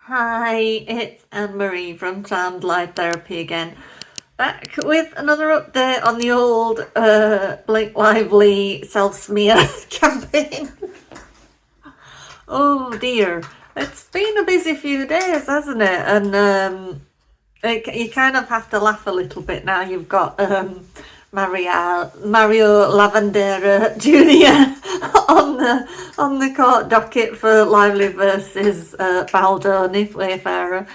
Hi, it's Anne-Marie from Charmed Life Therapy again. Back with another update on the old Blake Lively self-smear campaign. Oh dear, it's been a busy few days, hasn't it? And you kind of have to laugh a little bit now. You've got Mario Lavandera Jr. on the court docket for Lively versus Baldoni, Wayfarer.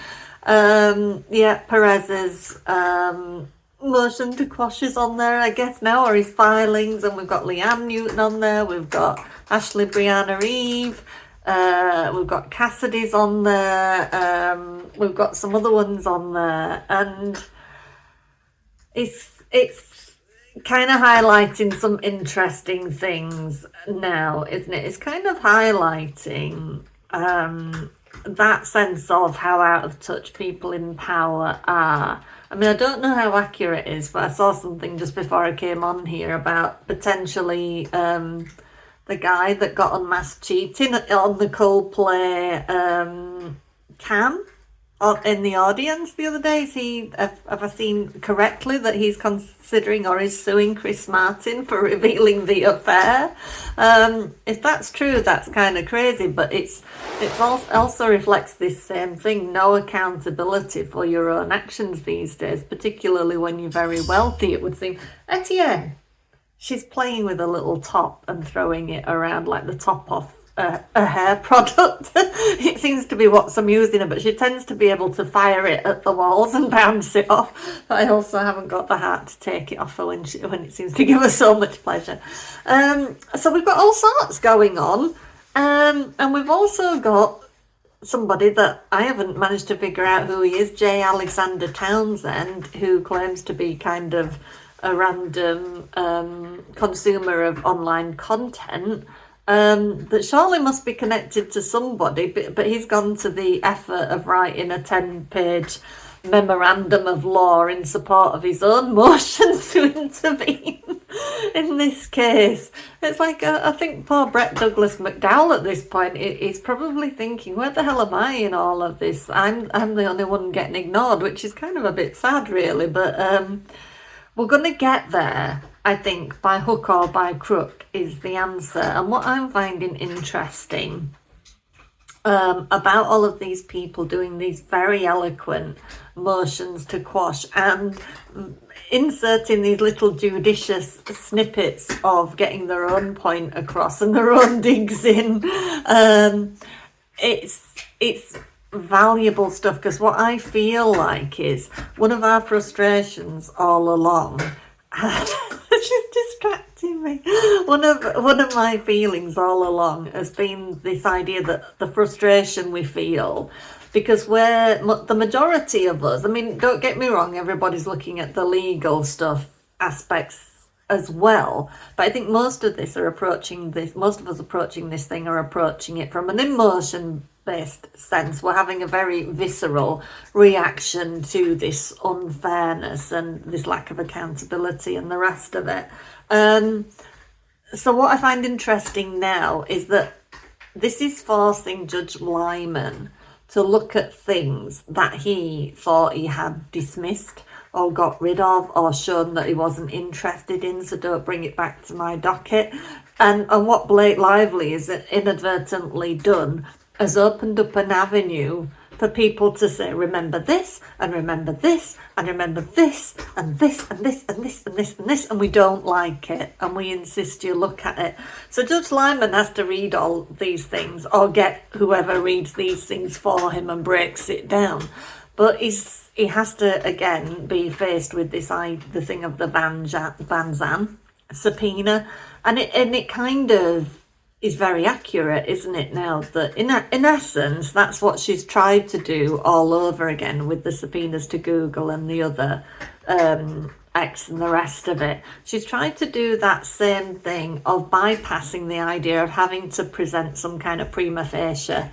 Perez's motion to quosh is on there, I guess now, or his filings, and we've got Leanne Newton on there. We've got Ashley Brianna Eve. We've got Cassidy's on there. We've got some other ones on there, and it's kind of highlighting some interesting things now, isn't it? It's kind of highlighting that sense of how out of touch people in power are. I mean, I don't know how accurate it is, but I saw something just before I came on here about potentially the guy that got unmasked cheating on the Coldplay cam in the audience the other day. Have I seen correctly that he's considering or is suing Chris Martin for revealing the affair? If that's true, that's kind of crazy, but it's also reflects this same thing: no accountability for your own actions these days, particularly when you're very wealthy. It would seem. Etienne, she's playing with a little top and throwing it around like the top off a hair product. It seems to be what's amusing her, but she tends to be able to fire it at the walls and bounce it off. But I also haven't got the heart to take it off her when it seems to give her so much pleasure. So we've got all sorts going on, and we've also got somebody that I haven't managed to figure out who he is, J Alexander Townsend, who claims to be kind of a random consumer of online content. That surely must be connected to somebody, but he's gone to the effort of writing a 10-page memorandum of law in support of his own motion to intervene in this case. It's like, I think poor Brett Douglas McDowell at this point is probably thinking, where the hell am I in all of this? I'm the only one getting ignored, which is kind of a bit sad, really, but we're going to get there. I think by hook or by crook is the answer. And what I'm finding interesting about all of these people doing these very eloquent motions to quash and inserting these little judicious snippets of getting their own point across and their own digs in, it's valuable stuff, because what I feel like is one of our frustrations all along. She's distracting me. One of my feelings all along has been this idea that the frustration we feel, because the majority of us, I mean, don't get me wrong, everybody's looking at the legal stuff aspects as well, but I think most of us approaching this thing are approaching it from an emotion-based sense. We're having a very visceral reaction to this unfairness and this lack of accountability and the rest of it. So what I find interesting now is that this is forcing Judge Liman to look at things that he thought he had dismissed or got rid of or shown that he wasn't interested in, so don't bring it back to my docket. And what Blake Lively has inadvertently done has opened up an avenue for people to say, remember this, and remember this, and remember this, and this, and this, and this, and this, and this, and we don't like it, and we insist you look at it. So Judge Liman has to read all these things, or get whoever reads these things for him and breaks it down. But he has to, again, be faced with the thing of the Van Zandt subpoena, and it kind of is very accurate, isn't it, now that in essence that's what she's tried to do all over again with the subpoenas to Google and the other X and the rest of it. She's tried to do that same thing of bypassing the idea of having to present some kind of prima facie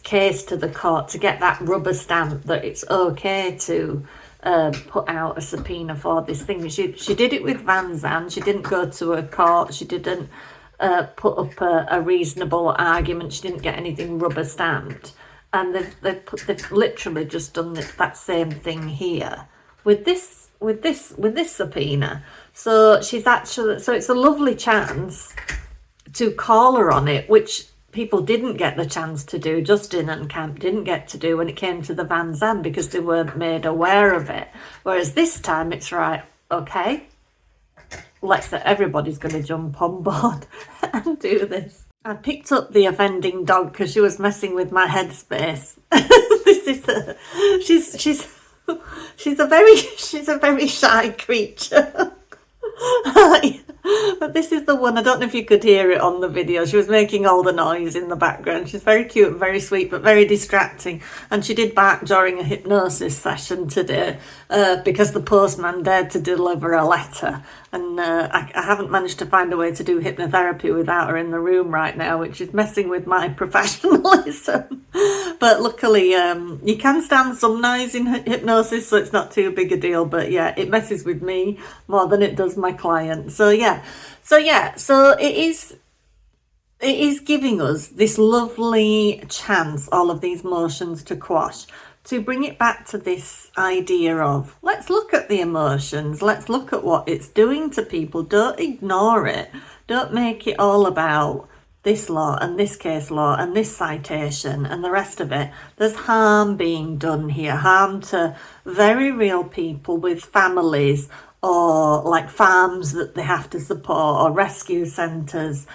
case to the court to get that rubber stamp that it's okay to put out a subpoena for this thing. She did it with Van Zandt. She didn't go to a court. She didn't put up a reasonable argument. She didn't get anything rubber stamped. And they've literally just done that same thing here with this subpoena. So it's a lovely chance to call her on it, which people didn't get the chance to do. Justin and Camp didn't get to do when it came to the Van Zandt because they weren't made aware of it. Whereas this time it's right, okay, everybody's going to jump on board and do this. I picked up the offending dog because she was messing with my headspace. She's a very shy creature. But this is the one, I don't know if you could hear it on the video. She was making all the noise in the background. She's very cute and very sweet, but very distracting. And she did bark during a hypnosis session today because the postman dared to deliver a letter. And I haven't managed to find a way to do hypnotherapy without her in the room right now, which is messing with my professionalism. But luckily, you can stand some noise in hypnosis, so it's not too big a deal. But yeah, it messes with me more than it does my client. So it is giving us this lovely chance, all of these motions to quash, to bring it back to this idea of, let's look at the emotions, let's look at what it's doing to people. Don't ignore it. Don't make it all about this law and this case law and this citation and the rest of it. There's harm being done here, harm to very real people with families, or like farms that they have to support, or rescue centres,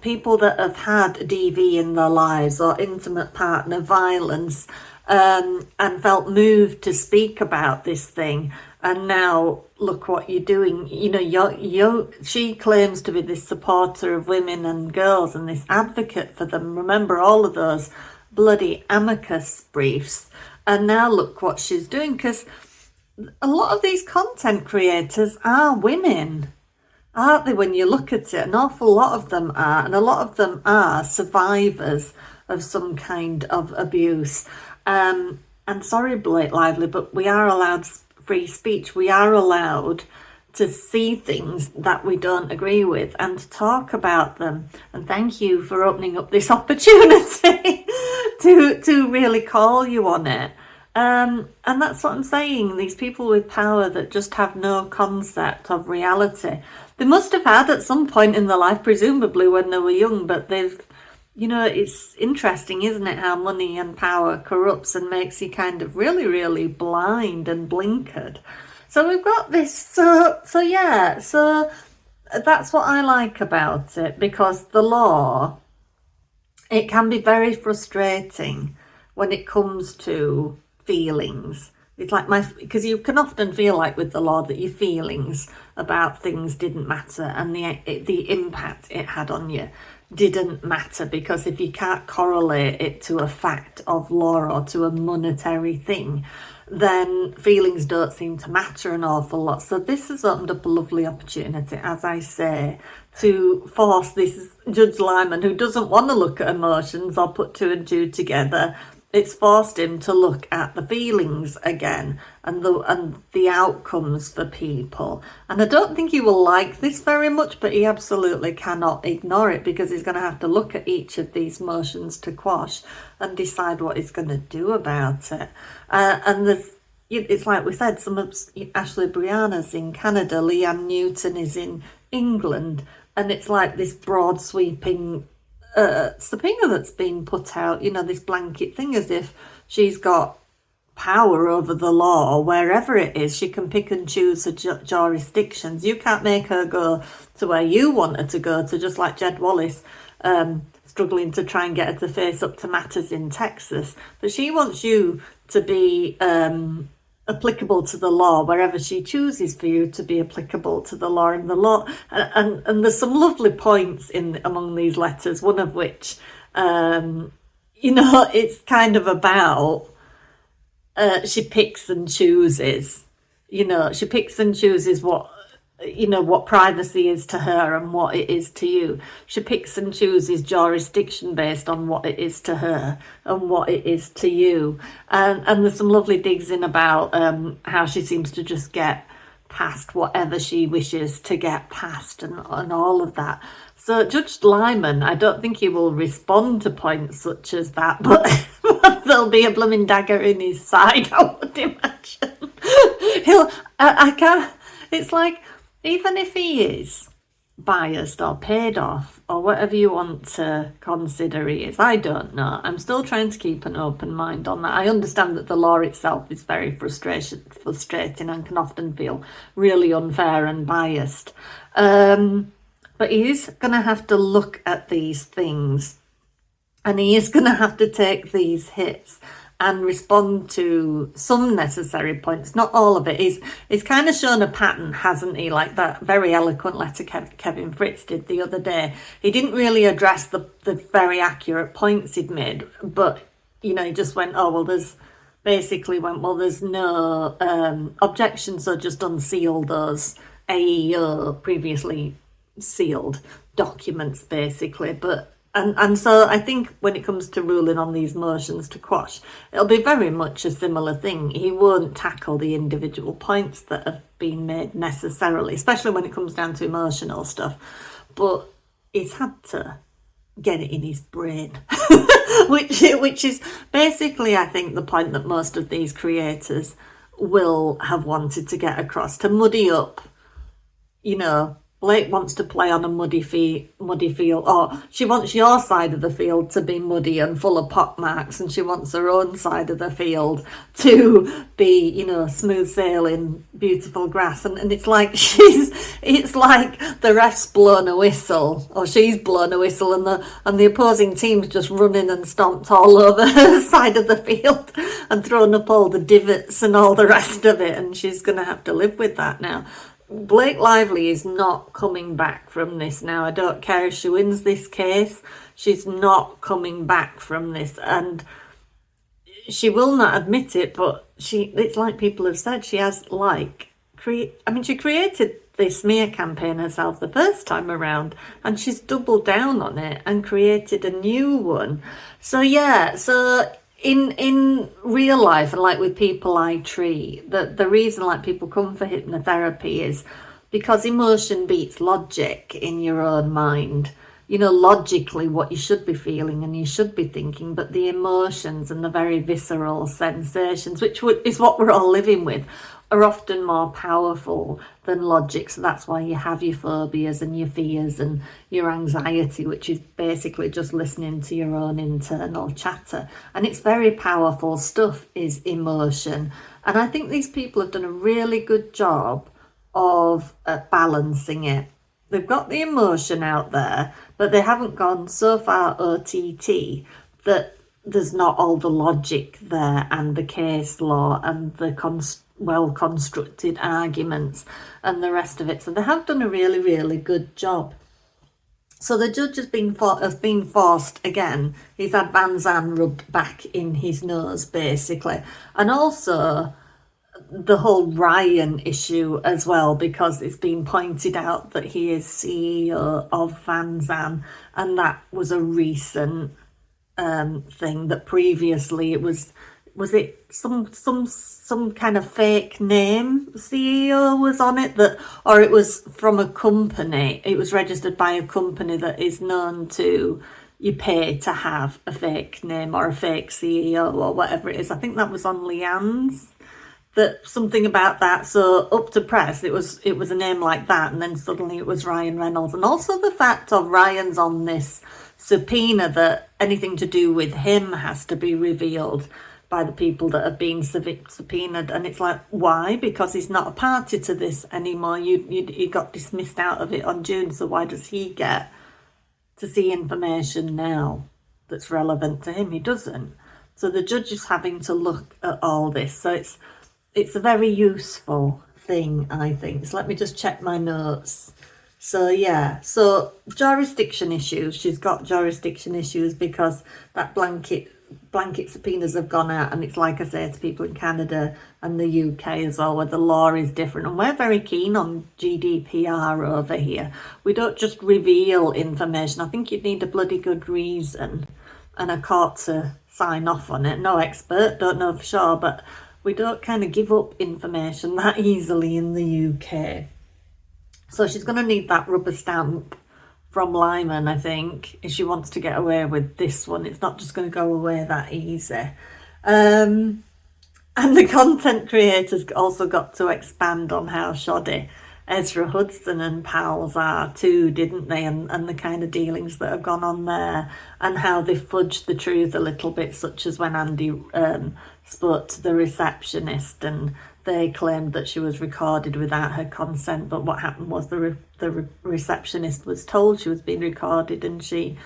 people that have had DV in their lives or intimate partner violence, and felt moved to speak about this thing. And now look what you're doing. She claims to be this supporter of women and girls and this advocate for them. Remember all of those bloody amicus briefs. And now look what she's doing, because a lot of these content creators are women, aren't they? When you look at it, an awful lot of them are, and a lot of them are survivors of some kind of abuse. And sorry, Blake Lively, but we are allowed free speech. We are allowed to see things that we don't agree with and to talk about them. And thank you for opening up this opportunity to really call you on it. And that's what I'm saying. These people with power that just have no concept of reality. They must have had at some point in their life, presumably when they were young, but they've, it's interesting, isn't it, how money and power corrupts and makes you kind of really, really blind and blinkered. So we've got this, so that's what I like about it, because the law, it can be very frustrating when it comes to feelings. It's like because you can often feel like with the law that your feelings about things didn't matter, and the impact it had on you didn't matter, because if you can't correlate it to a fact of law or to a monetary thing, then feelings don't seem to matter an awful lot. So this has opened up a lovely opportunity, as I say, to force this Judge Liman, who doesn't want to look at emotions or put two and two together. It's forced him to look at the feelings again and the outcomes for people. And I don't think he will like this very much, but he absolutely cannot ignore it, because he's going to have to look at each of these motions to quash and decide what he's going to do about it. And it's like we said, some of Ashley Brianna's in Canada, Leanne Newton is in England, and it's like this broad sweeping subpoena that's been put out, this blanket thing, as if she's got power over the law wherever it is. She can pick and choose her jurisdictions. You can't make her go to where you want her to go to, just like Jed Wallace struggling to try and get her to face up to matters in Texas. But she wants you to be applicable to the law wherever she chooses for you to be applicable to the law. And the law, and there's some lovely points among these letters, one of which it's kind of about she picks and chooses, she picks and chooses what privacy is to her and what it is to you. She picks and chooses jurisdiction based on what it is to her and what it is to you. And there's some lovely digs in about how she seems to just get past whatever she wishes to get past and all of that. So Judge Liman, I don't think he will respond to points such as that, but there'll be a blooming dagger in his side, I would imagine. I can't, it's like, even if he is biased or paid off or whatever you want to consider he is, I don't know. I'm still trying to keep an open mind on that. I understand that the law itself is very frustrating and can often feel really unfair and biased. But he is going to have to look at these things, and he is going to have to take these hits and respond to some necessary points, not all of it. He's kind of shown a pattern, hasn't he? Like that very eloquent letter Kevin Fritz did the other day. He didn't really address the very accurate points he'd made, but, you know, he just went, oh, well, there's no objections, so just unseal those AEO, previously sealed documents, basically. And so I think when it comes to ruling on these motions to quash, it'll be very much a similar thing. He won't tackle the individual points that have been made necessarily, especially when it comes down to emotional stuff. But he's had to get it in his brain, which is basically, I think, the point that most of these creators will have wanted to get across, to muddy up, you know, Blake wants to play on a muddy field, or she wants your side of the field to be muddy and full of pock marks, and she wants her own side of the field to be, you know, smooth sailing, beautiful grass. And it's like it's like the ref's blown a whistle, or she's blown a whistle, and the opposing team's just running and stomped all over her side of the field and thrown up all the divots and all the rest of it, and she's going to have to live with that now. Blake Lively is not coming back from this now. I don't care if she wins this case. She's not coming back from this. And she will not admit it, but it's like people have said, she has she created this smear campaign herself the first time around, and she's doubled down on it and created a new one. So yeah, in real life, and like with people I treat, the reason like people come for hypnotherapy is because emotion beats logic in your own mind. You know, logically what you should be feeling and you should be thinking, but the emotions and the very visceral sensations, which is what we're all living with, are often more powerful than logic. So that's why you have your phobias and your fears and your anxiety, which is basically just listening to your own internal chatter. And it's very powerful stuff, is emotion. And I think these people have done a really good job of balancing it. They've got the emotion out there, but they haven't gone so far OTT that there's not all the logic there and the case law and the well-constructed arguments and the rest of it. So they have done a really, really good job. So the judge has been forced again. He's had Van Zandt rubbed back in his nose, basically. And also the whole Ryan issue as well, because it's been pointed out that he is CEO of Van Zandt, and that was a recent thing. That previously it was it some kind of fake name CEO was on it, or it was from a company. It was registered by a company that is known to, you pay to have a fake name or a fake CEO or whatever it is. I think that was on Leanne's, that something about that. So up to press, it was a name like that, and then suddenly it was Ryan Reynolds. And also the fact of Ryan's on this subpoena, that anything to do with him has to be revealed by the people that have been subpoenaed. And it's like, why? Because he's not a party to this anymore. You got dismissed out of it on June, so why does he get to see information now that's relevant to him? He doesn't. So the judge is having to look at all this. So it's a very useful thing, I think. So let me just check my notes. So yeah, so jurisdiction issues. She's got jurisdiction issues because that blanket subpoenas have gone out, and it's like I say to people in Canada and the UK as well, where the law is different. And we're very keen on GDPR over here. We don't just reveal information. I think you'd need a bloody good reason and a court to sign off on it. No expert, don't know for sure, but we don't kind of give up information that easily in the UK. So she's going to need that rubber stamp from Liman, I think, if she wants to get away with this one. It's not just going to go away that easy. And the content creators also got to expand on how shoddy Ezra Hudson and pals are too, didn't they? And the kind of dealings that have gone on there, and how they fudged the truth a little bit, such as when Andy spoke to the receptionist and they claimed that she was recorded without her consent, but what happened was the receptionist was told she was being recorded, and she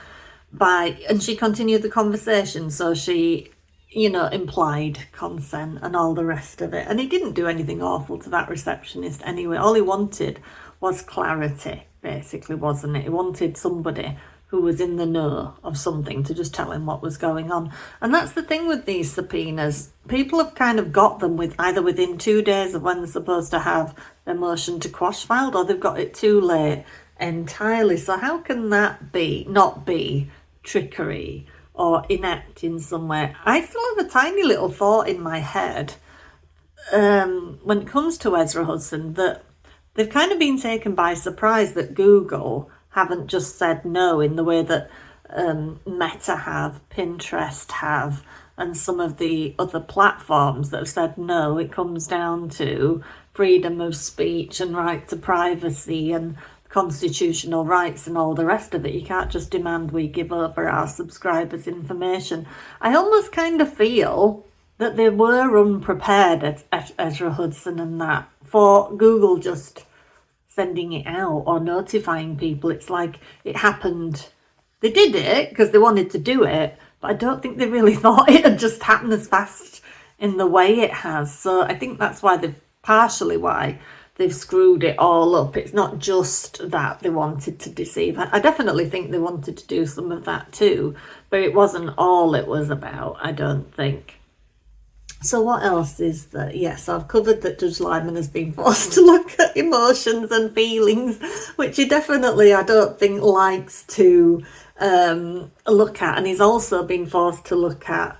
continued the conversation, so she, you know, implied consent and all the rest of it. And he didn't do anything awful to that receptionist anyway. All he wanted was clarity, basically, wasn't it? He wanted somebody who was in the know of something to just tell him what was going on. And that's the thing with these subpoenas. People have kind of got them with either within 2 days of when they're supposed to have their motion to quash filed, or they've got it too late entirely. So how can that not be trickery or inept in some way? I still have a tiny little thought in my head when it comes to Ezra Hudson, that they've kind of been taken by surprise that Google haven't just said no in the way that Meta have, Pinterest have, and some of the other platforms that have said no. It comes down to freedom of speech and right to privacy and constitutional rights and all the rest of it. You can't just demand we give over our subscribers' information. I almost kind of feel that they were unprepared at Ezra Hudson and that for Google just sending it out or notifying people. It's like it happened. They did it because they wanted to do it, but I don't think they really thought it had just happened as fast in the way it has. So I think that's why they've screwed it all up. It's not just that they wanted to deceive. I definitely think they wanted to do some of that too, but it wasn't all it was about, I don't think. So what else is there? Yes, I've covered that Judge Liman has been forced to look at emotions and feelings, which he definitely, I don't think, likes to look at. And he's also been forced to look at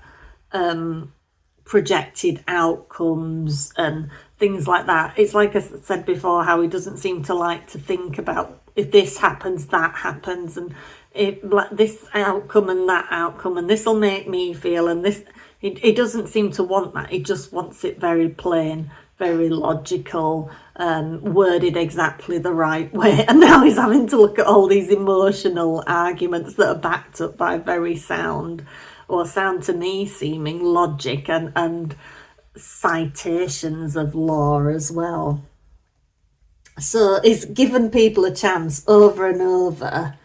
projected outcomes and things like that. It's like I said before, how he doesn't seem to like to think about if this happens, that happens, and if this outcome and that outcome, and this will make me feel, and this. He doesn't seem to want that. He just wants it very plain, very logical, worded exactly the right way. And now he's having to look at all these emotional arguments that are backed up by very sound to me seeming logic and citations of law as well. So he's given people a chance over and over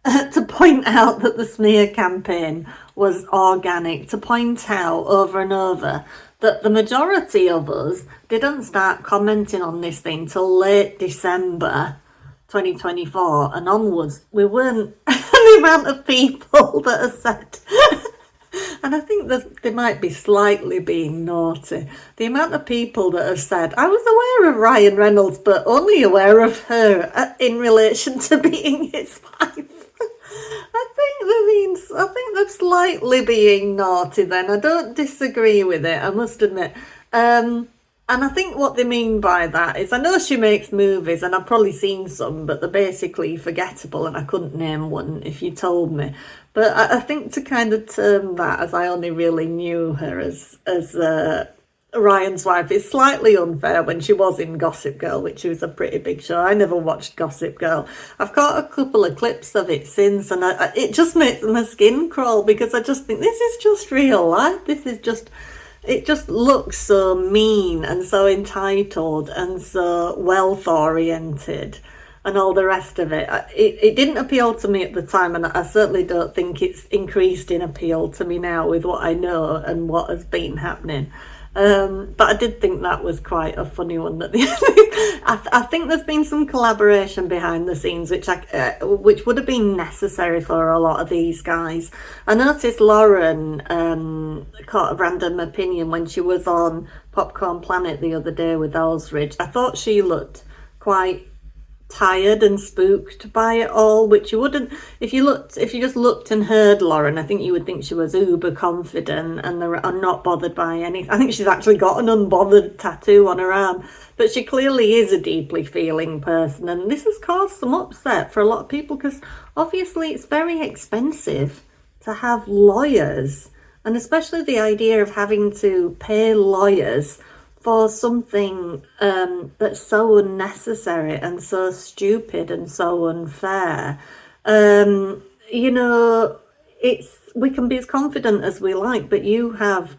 to point out that the smear campaign was organic, to point out over and over that the majority of us didn't start commenting on this thing till late December 2024 and onwards. We weren't the amount of people that have said, and I think that they might be slightly being naughty, the amount of people that have said, I was aware of Ryan Reynolds, but only aware of her in relation to being his wife. I think they're slightly being naughty then. I don't disagree with it, I must admit. And I think what they mean by that is, I know she makes movies and I've probably seen some, but they're basically forgettable and I couldn't name one if you told me. But I think to kind of term that as I only really knew her as Ryan's wife is slightly unfair when she was in Gossip Girl, which was a pretty big show. I never watched Gossip Girl. I've got a couple of clips of it since, and it just makes my skin crawl because I just think this is just real life. It just looks so mean and so entitled and so wealth-oriented and all the rest of it. It didn't appeal to me at the time, and I certainly don't think it's increased in appeal to me now with what I know and what has been happening. But I did think that was quite a funny one. I think there's been some collaboration behind the scenes, which would have been necessary for a lot of these guys. I noticed Lauren caught a random opinion when she was on Popcorn Planet the other day with Ellsridge. I thought she looked quite tired and spooked by it all, which you wouldn't if you just looked and heard Lauren. I think you would think she was uber confident and not bothered by anything. I think she's actually got an unbothered tattoo on her arm, but she clearly is a deeply feeling person, and this has caused some upset for a lot of people because obviously it's very expensive to have lawyers, and especially the idea of having to pay lawyers for something that's so unnecessary and so stupid and so unfair. You know, we can be as confident as we like, but you have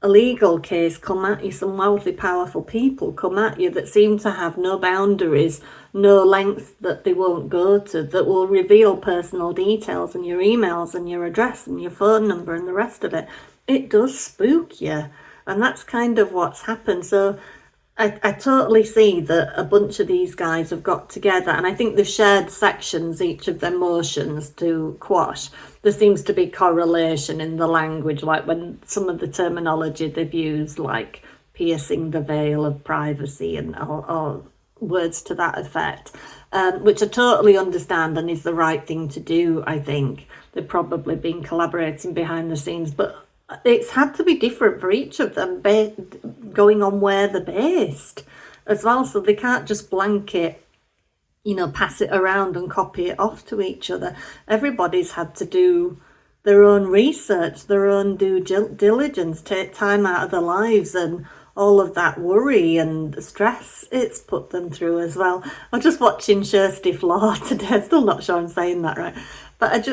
a legal case come at you, some wealthy, powerful people come at you that seem to have no boundaries, no length that they won't go to, that will reveal personal details and your emails and your address and your phone number and the rest of it. It does spook you. And that's kind of what's happened. So I totally see that a bunch of these guys have got together, and I think they've shared sections, each of their motions to quosh. There seems to be correlation in the language, like when some of the terminology they've used, like piercing the veil of privacy and or words to that effect, which I totally understand and is the right thing to do, I think. They've probably been collaborating behind the scenes, but it's had to be different for each of them, going on where they're based as well. So they can't just blanket, pass it around and copy it off to each other. Everybody's had to do their own research, their own due diligence, take time out of their lives and all of that worry and stress it's put them through as well. I'm just watching Kirsty Flaw today. I'm still not sure I'm saying that right. But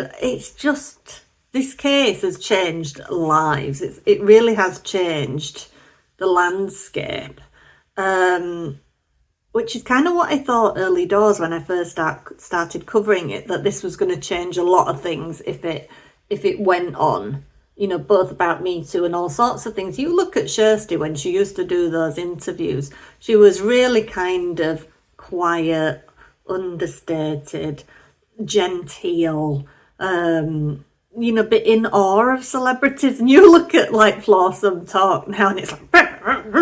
this case has changed lives. It really has changed the landscape, which is kind of what I thought early doors when I first started covering it, that this was going to change a lot of things if it went on, both about Me Too and all sorts of things. You look at Kirsty when she used to do those interviews, she was really kind of quiet, understated, genteel, bit in awe of celebrities. And you look at like Flawsome Talk now and it's like and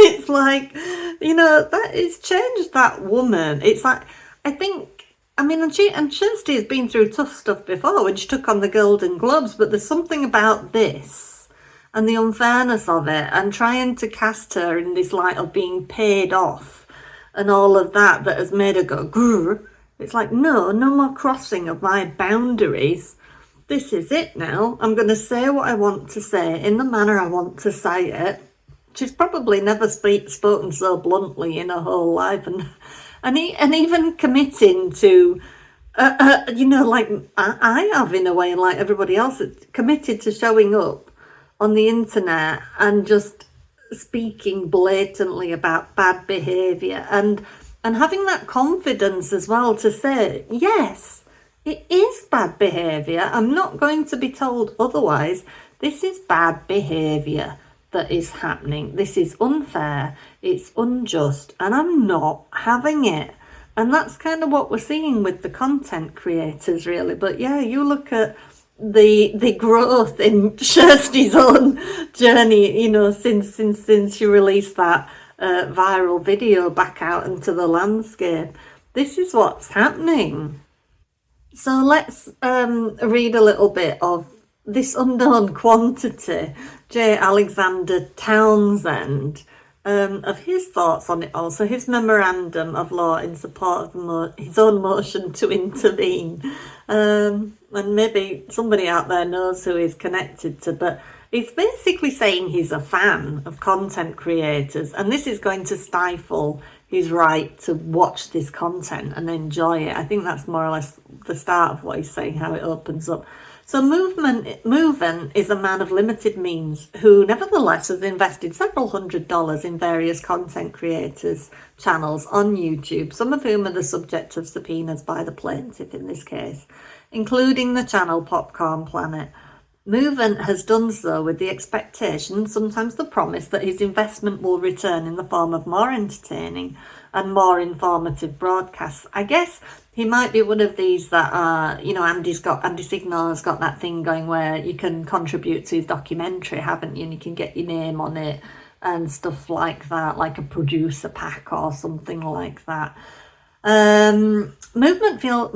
it's like, that it's changed that woman. It's like, and Kirsty has been through tough stuff before when she took on the Golden Globes, but there's something about this and the unfairness of it and trying to cast her in this light of being paid off and all of that has made her go grrr. It's like, no more crossing of my boundaries. This is it now. I'm going to say what I want to say in the manner I want to say it. She's probably never spoken so bluntly in her whole life. And even committing to, like I have in a way, and like everybody else, committed to showing up on the internet and just speaking blatantly about bad behaviour and having that confidence as well to say, yes, it is bad behaviour. I'm not going to be told otherwise. This is bad behaviour that is happening. This is unfair. It's unjust. And I'm not having it. And that's kind of what we're seeing with the content creators, really. But yeah, you look at the growth in Kirsty's own journey, since she released that viral video back out into the landscape. This is what's happening. So let's read a little bit of this unknown quantity, J Alexander Townsend, of his thoughts on it all. So his memorandum of law in support of his own motion to intervene. And maybe somebody out there knows who he's connected to, but he's basically saying he's a fan of content creators, and this is going to stifle his right to watch this content and enjoy it. I think that's more or less the start of what he's saying, how it opens up. So Movement is a man of limited means who nevertheless has invested several $100s in various content creators' channels on YouTube, some of whom are the subject of subpoenas by the plaintiff in this case, including the channel Popcorn Planet. Movement has done so with the expectation, sometimes the promise, that his investment will return in the form of more entertaining and more informative broadcasts. I guess he might be one of these that are, Andy Signal has got that thing going where you can contribute to his documentary, haven't you? And you can get your name on it and stuff like that, like a producer pack or something like that. Movement feels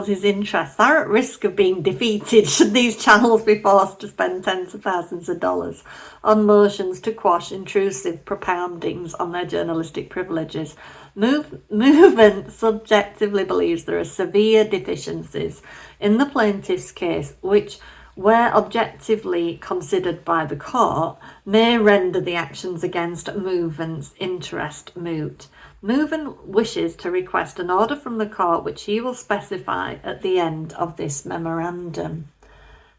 his interests are at risk of being defeated should these channels be forced to spend tens of thousands of dollars on motions to quash intrusive propoundings on their journalistic privileges. Movement subjectively believes there are severe deficiencies in the plaintiff's case which, where objectively considered by the court, may render the actions against Movement's interest moot. Movement wishes to request an order from the court which he will specify at the end of this memorandum.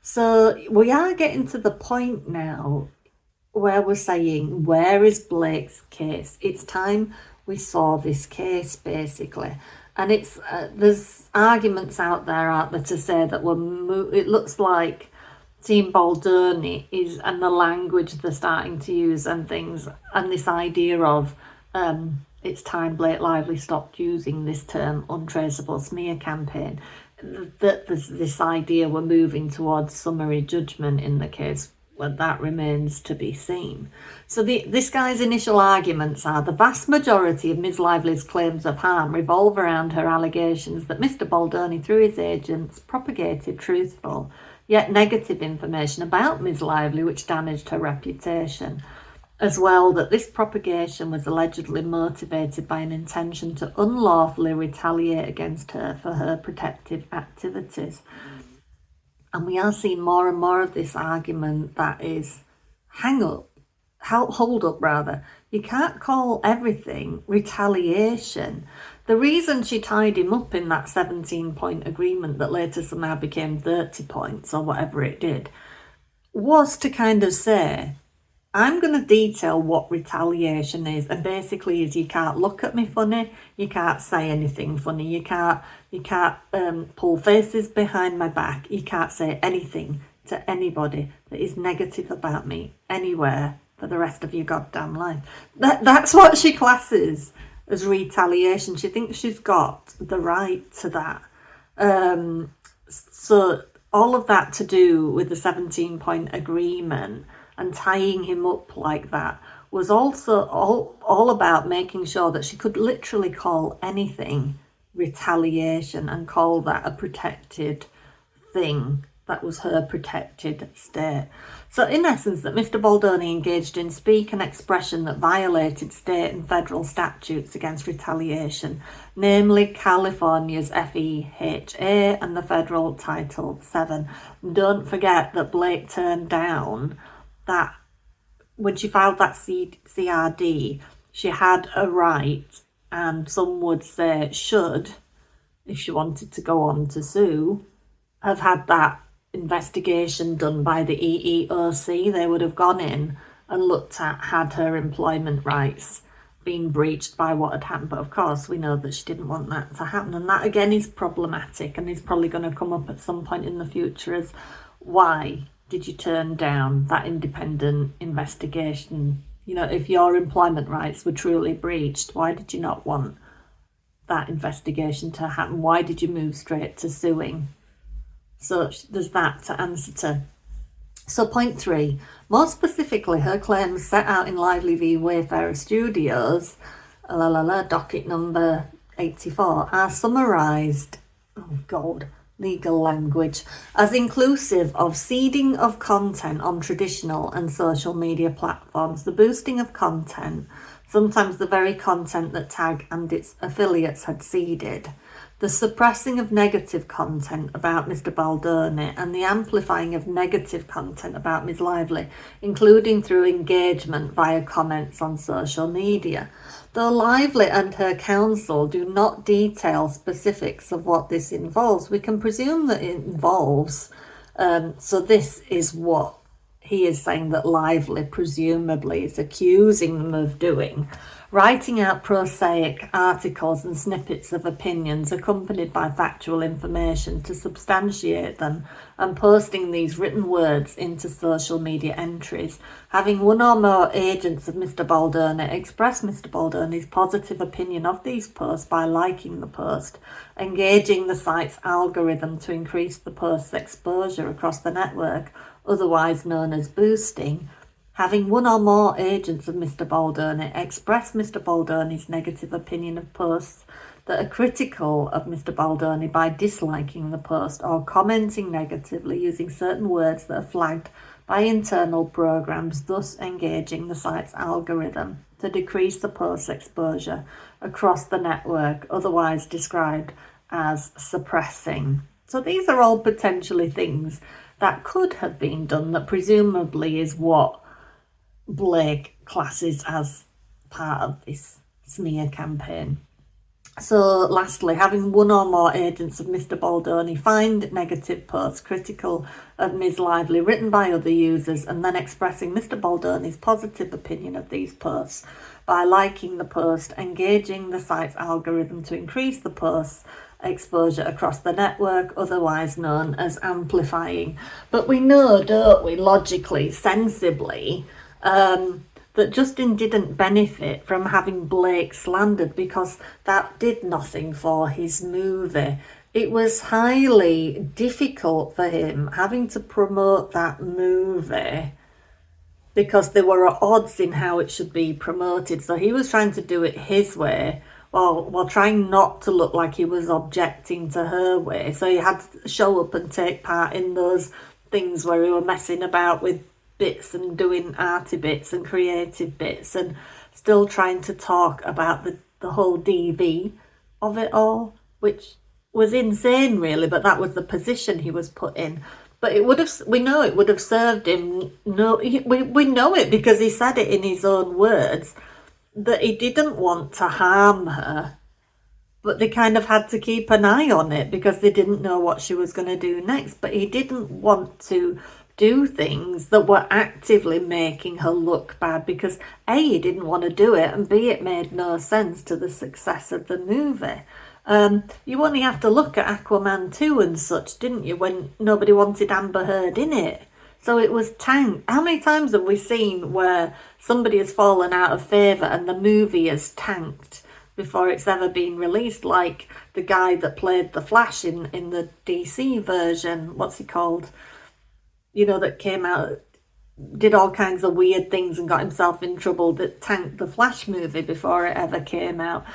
So we are getting to the point now where we're saying, where is Blake's case? It's time we saw this case, basically. And it's there's arguments out there, aren't there, to say that it looks like Team Baldoni is, and the language they're starting to use and things, and this idea of it's time Blake Lively stopped using this term untraceable smear campaign, that there's this idea we're moving towards summary judgment in the case. Well, that remains to be seen. So this guy's initial arguments are the vast majority of Ms. Lively's claims of harm revolve around her allegations that Mr. Baldoni, through his agents, propagated truthful yet negative information about Ms. Lively which damaged her reputation, as well that this propagation was allegedly motivated by an intention to unlawfully retaliate against her for her protected activities. And we are seeing more and more of this argument that is hold up rather. You can't call everything retaliation. The reason she tied him up in that 17-point agreement that later somehow became 30 points or whatever it did was to kind of say, I'm going to detail what retaliation is, and basically is you can't look at me funny, you can't say anything funny, you can't pull faces behind my back, you can't say anything to anybody that is negative about me anywhere for the rest of your goddamn life. That's what she classes as retaliation. She thinks she's got the right to that. So all of that to do with the 17-point agreement and tying him up like that was also all about making sure that she could literally call anything retaliation and call that a protected thing. That was her protected state. So in essence, that Mr. Baldoni engaged in speak and expression that violated state and federal statutes against retaliation, namely California's FEHA and the federal Title VII. Don't forget that Blake turned down that when she filed that CRD, she had a right, and some would say should, if she wanted to go on to sue, have had that investigation done by the EEOC. They would have gone in and looked at had her employment rights been breached by what had happened. But of course, we know that she didn't want that to happen. And that again is problematic and is probably going to come up at some point in the future as why did you turn down that independent investigation? You know, if your employment rights were truly breached, why did you not want that investigation to happen? Why did you move straight to suing? So there's that to answer to. So point 3, more specifically, her claims set out in Lively v Wayfarer Studios, docket number 84, are summarised, legal language, as inclusive of seeding of content on traditional and social media platforms, the boosting of content, sometimes the very content that TAG and its affiliates had seeded, the suppressing of negative content about Mr. Baldoni, and the amplifying of negative content about Ms. Lively, including through engagement via comments on social media. Though Lively and her counsel do not detail specifics of what this involves, we can presume that it involves, so this is what he is saying that Lively presumably is accusing them of doing, writing out prosaic articles and snippets of opinions accompanied by factual information to substantiate them, and posting these written words into social media entries, having one or more agents of Mr. Baldoni express Mr. Baldoni's positive opinion of these posts by liking the post, engaging the site's algorithm to increase the post's exposure across the network, otherwise known as boosting, Having one or more agents of Mr. Baldoni express Mr. Baldoni's negative opinion of posts that are critical of Mr. Baldoni by disliking the post or commenting negatively using certain words that are flagged by internal programs, thus engaging the site's algorithm to decrease the post's exposure across the network, otherwise described as suppressing. So these are all potentially things that could have been done, that presumably is what Blake classes as part of this smear campaign. So lastly, having one or more agents of Mr. Baldoni find negative posts critical of Ms. Lively written by other users and then expressing Mr. Baldoni's positive opinion of these posts by liking the post, engaging the site's algorithm to increase the post's exposure across the network, otherwise known as amplifying. But we know, don't we, logically, sensibly, that Justin didn't benefit from having Blake slandered because that did nothing for his movie. It was highly difficult for him having to promote that movie because there were odds in how it should be promoted. So he was trying to do it his way while trying not to look like he was objecting to her way. So he had to show up and take part in those things where he were messing about with bits and doing arty bits and creative bits and still trying to talk about the whole DV of it all, which was insane really, but that was the position he was put in. But we know it would have served him. We know it because he said it in his own words that he didn't want to harm her, but they kind of had to keep an eye on it because they didn't know what she was going to do next. But he didn't want to do things that were actively making her look bad because A, he didn't want to do it, and B, it made no sense to the success of the movie. You only have to look at Aquaman 2 and such, didn't you, when nobody wanted Amber Heard in it. So it was tanked. How many times have we seen where somebody has fallen out of favour and the movie is tanked before it's ever been released? Like the guy that played the Flash in the DC version, what's he called? You know, that came out, did all kinds of weird things and got himself in trouble, that tanked the Flash movie before it ever came out.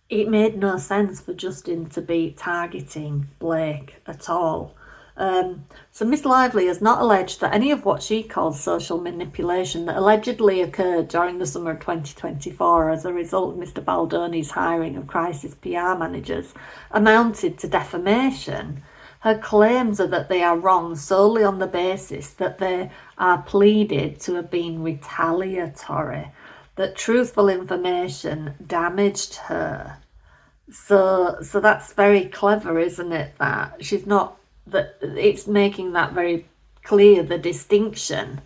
It made no sense for Justin to be targeting Blake at all. So Miss Lively has not alleged that any of what she calls social manipulation that allegedly occurred during the summer of 2024 as a result of Mr. Baldoni's hiring of crisis PR managers amounted to defamation. Her claims are that they are wrong solely on the basis that they are pleaded to have been retaliatory, that truthful information damaged her. So that's very clever, isn't it? That she's not, that it's making that very clear, the distinction.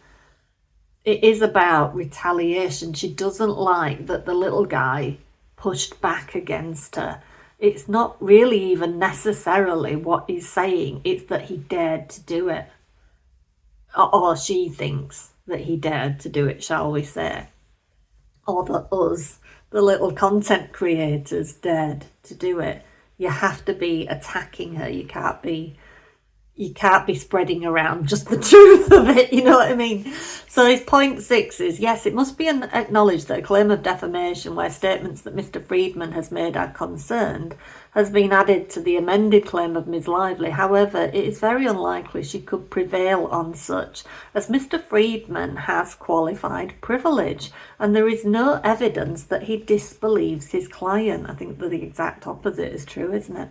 It is about retaliation. She doesn't like that the little guy pushed back against her. It's not really even necessarily what he's saying, it's that he dared to do it. Or she thinks that he dared to do it, shall we say. Or that us, the little content creators, dared to do it. You have to be attacking her. You can't be spreading around just the truth of it, you know what I mean? So his point 6 is, yes, it must be acknowledged that a claim of defamation where statements that Mr. Friedman has made are concerned has been added to the amended claim of Ms. Lively. However, it is very unlikely she could prevail on such, as Mr. Friedman has qualified privilege, and there is no evidence that he disbelieves his client. I think that the exact opposite is true, isn't it?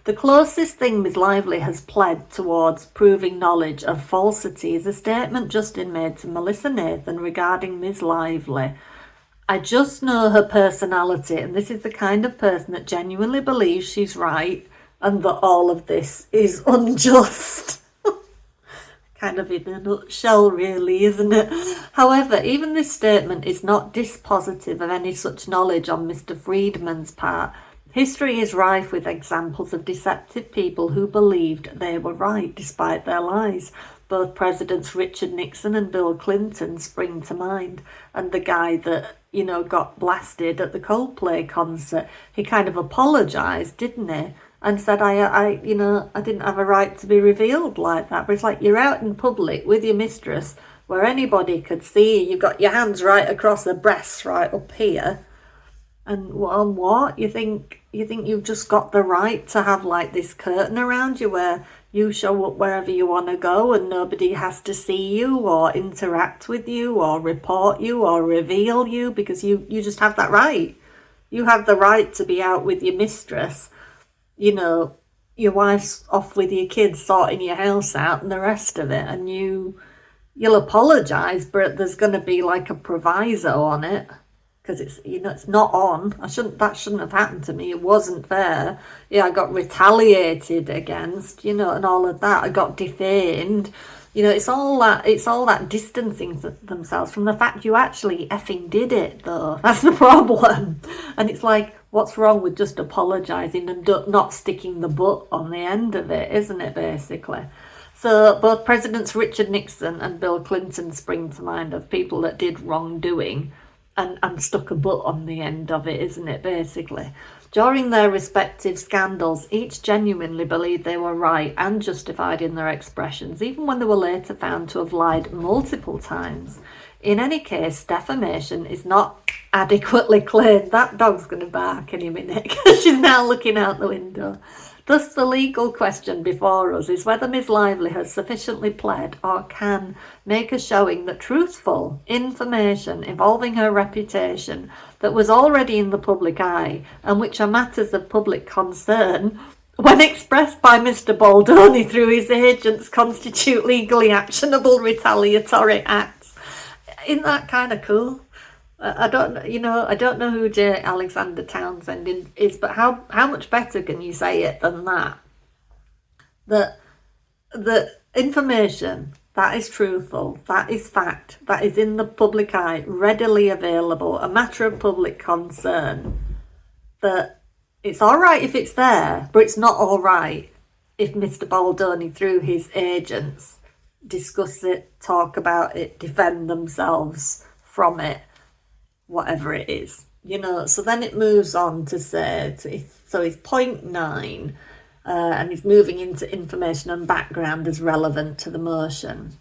The closest thing Ms. Lively has pled towards proving knowledge of falsity is a statement Justin made to Melissa Nathan regarding Ms. Lively. I just know her personality, and this is the kind of person that genuinely believes she's right and that all of this is unjust. Kind of in a nutshell, really, isn't it? However, even this statement is not dispositive of any such knowledge on Mr. Friedman's part. History is rife with examples of deceptive people who believed they were right despite their lies. Both Presidents Richard Nixon and Bill Clinton spring to mind. And the guy that, got blasted at the Coldplay concert, he kind of apologised, didn't he? And said, I didn't have a right to be revealed like that. But it's like, you're out in public with your mistress where anybody could see you. You've got your hands right across the breasts, right up here. And what? You think you've just got the right to have like this curtain around you where you show up wherever you want to go and nobody has to see you or interact with you or report you or reveal you, because you just have that right. You have the right to be out with your mistress, you know, your wife's off with your kids sorting your house out and the rest of it, and you'll apologise, but there's going to be like a proviso on it. Because it's, you know, it's not on. That shouldn't have happened to me. It wasn't fair. Yeah, I got retaliated against, you know, and all of that. I got defamed. You know, it's all that distancing themselves from the fact you actually effing did it, though. That's the problem. And it's like, what's wrong with just apologising and not sticking the butt on the end of it, isn't it, basically? So both Presidents Richard Nixon and Bill Clinton spring to mind of people that did wrongdoing and stuck a butt on the end of it, isn't it, basically? During their respective scandals, each genuinely believed they were right and justified in their expressions, even when they were later found to have lied multiple times. In any case, defamation is not adequately claimed. That dog's going to bark any minute because she's now looking out the window. Thus, the legal question before us is whether Ms. Lively has sufficiently pled or can make a showing that truthful information involving her reputation that was already in the public eye and which are matters of public concern, when expressed by Mr. Baldoni through his agents, constitute legally actionable retaliatory acts. Isn't that kind of cool? I don't know who J Alexander Townsend is, but how much better can you say it than that? That the information that is truthful, that is fact, that is in the public eye, readily available, a matter of public concern, that it's all right if it's there, but it's not all right if Mr. Baldoni, through his agents, discuss it, talk about it, defend themselves from it, whatever it is, you know. So then it moves on to say, so it's point 9, and he's moving into information and background as relevant to the motion.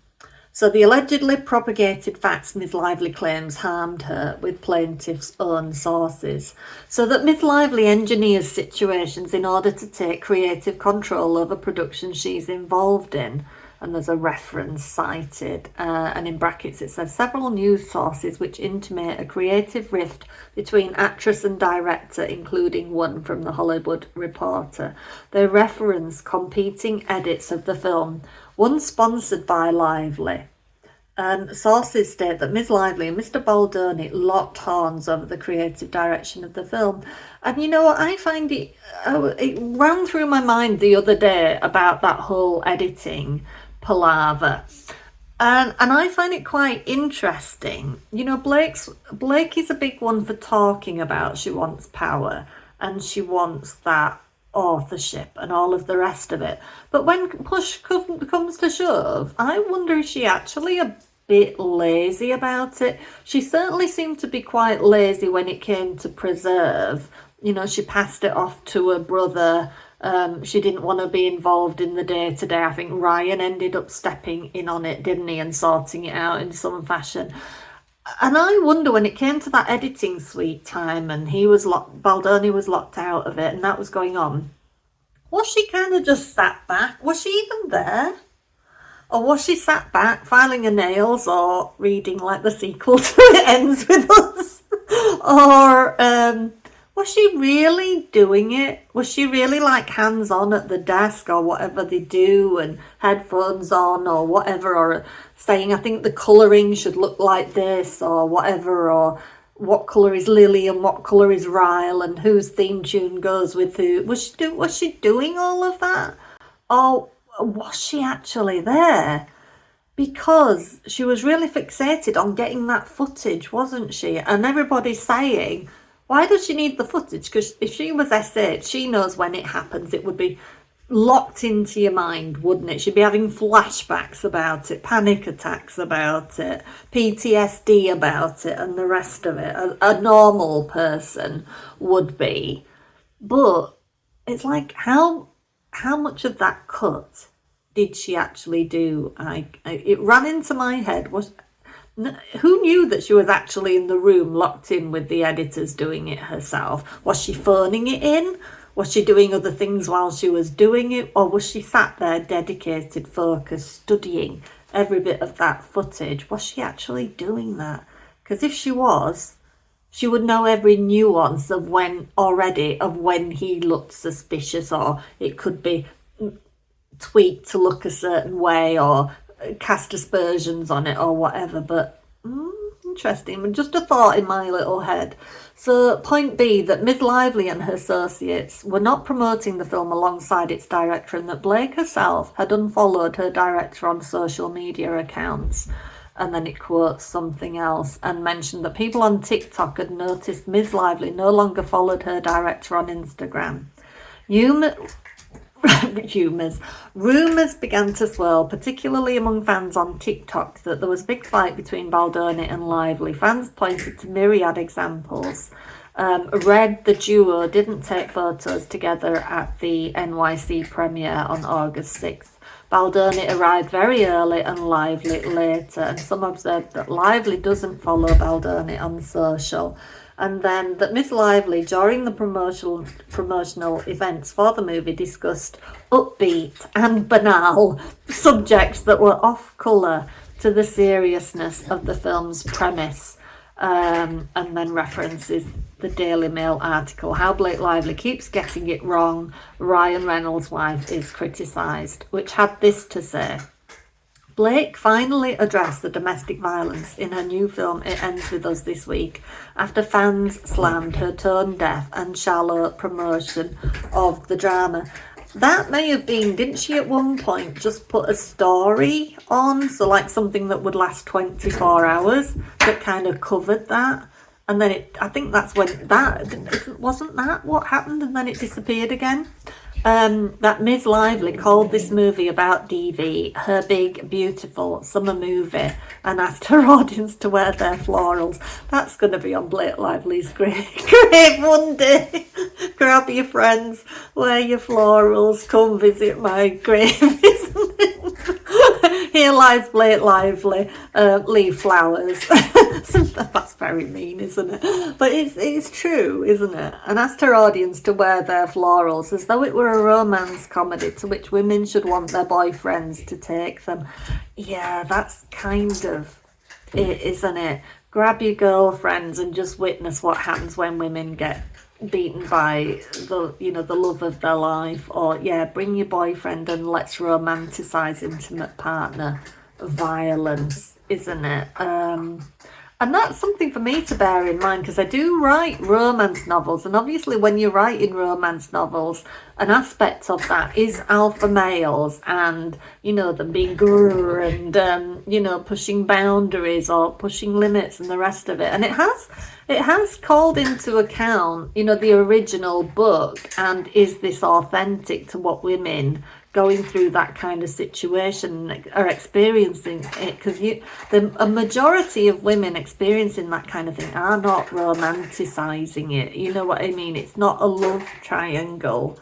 So the allegedly propagated facts Ms. Lively claims harmed her with plaintiff's own sources, so that Ms. Lively engineers situations in order to take creative control over production she's involved in. And there's a reference cited, and in brackets it says several news sources which intimate a creative rift between actress and director, including one from the Hollywood Reporter. They reference competing edits of the film, one sponsored by Lively. And sources state that Ms. Lively and Mr. Baldoni locked horns over the creative direction of the film. And you know what, I find it ran through my mind the other day about that whole editing palaver, and I find it quite interesting. You know, Blake is a big one for talking about she wants power and she wants that authorship and all of the rest of it, but when push comes to shove, I wonder if she actually a bit lazy about it. She certainly seemed to be quite lazy when it came to preserve. You know, she passed it off to her brother. She didn't want to be involved in the day-to-day. I think Ryan ended up stepping in on it, didn't he, and sorting it out in some fashion. And I wonder, when it came to that editing suite time and Baldoni was locked out of it and that was going on, was she kind of just sat back? Was she even there? Or was she sat back filing her nails or reading like the sequel to It Ends With Us? Or was she really doing it? Was she really like hands-on at the desk or whatever they do, and headphones on or whatever, or saying, I think the colouring should look like this or whatever, or what colour is Lily and what colour is Ryle and whose theme tune goes with who? Was she doing all of that? Or was she actually there? Because she was really fixated on getting that footage, wasn't she? And everybody's saying, why does she need the footage? Because if she was SH, she knows when it happens. It would be locked into your mind, wouldn't it? She'd be having flashbacks about it, panic attacks about it, PTSD about it, and the rest of it. A normal person would be. But it's like, how much of that cut did she actually do? It ran into my head. Who knew that she was actually in the room locked in with the editors doing it herself? Was she phoning it in? Was she doing other things while she was doing it? Or was she sat there dedicated, focused, studying every bit of that footage? Was she actually doing that? Because if she was, she would know every nuance of when he looked suspicious, or it could be tweaked to look a certain way, or cast aspersions on it, or whatever. But interesting, just a thought in my little head. So point B, that Ms. Lively and her associates were not promoting the film alongside its director, and that Blake herself had unfollowed her director on social media accounts. And then it quotes something else and mentioned that people on TikTok had noticed Ms. Lively no longer followed her director on Instagram. Rumours began to swirl, particularly among fans on TikTok, that there was a big fight between Baldoni and Lively. Fans pointed to myriad examples. The duo didn't take photos together at the NYC premiere on August 6th. Baldoni arrived very early and Lively later, and some observed that Lively doesn't follow Baldoni on social. And then that Miss Lively, during the promotional events for the movie, discussed upbeat and banal subjects that were off colour to the seriousness of the film's premise. And then references the Daily Mail article, how Blake Lively keeps getting it wrong, Ryan Reynolds' wife is criticised, which had this to say: Blake finally addressed the domestic violence in her new film It Ends With Us this week, after fans slammed her tone-deaf and shallow promotion of the drama. That may have been, didn't she at one point just put a story on, so like something that would last 24 hours that kind of covered that? And then I think that's when wasn't that what happened, and then it disappeared again? That Ms. Lively called this movie about DV her big, beautiful summer movie and asked her audience to wear their florals. That's going to be on Blake Lively's grave one day. Grab your friends, wear your florals, come visit my grave, isn't it? Here lies Blake Lively, leave flowers. That's very mean, isn't it? But it's true, isn't it? And asked her audience to wear their florals as though it were a romance comedy to which women should want their boyfriends to take them. Yeah, that's kind of it, isn't it? Grab your girlfriends and just witness what happens when women get beaten by the love of their life. Or bring your boyfriend and let's romanticize intimate partner violence, isn't it? And that's something for me to bear in mind, because I do write romance novels, and obviously when you're writing romance novels, an aspect of that is alpha males and, them being grrr and, pushing boundaries or pushing limits and the rest of it. And it has called into account, the original book, and is this authentic to what women going through that kind of situation are experiencing it? Because a majority of women experiencing that kind of thing are not romanticizing it. You know what I mean? It's not a love triangle.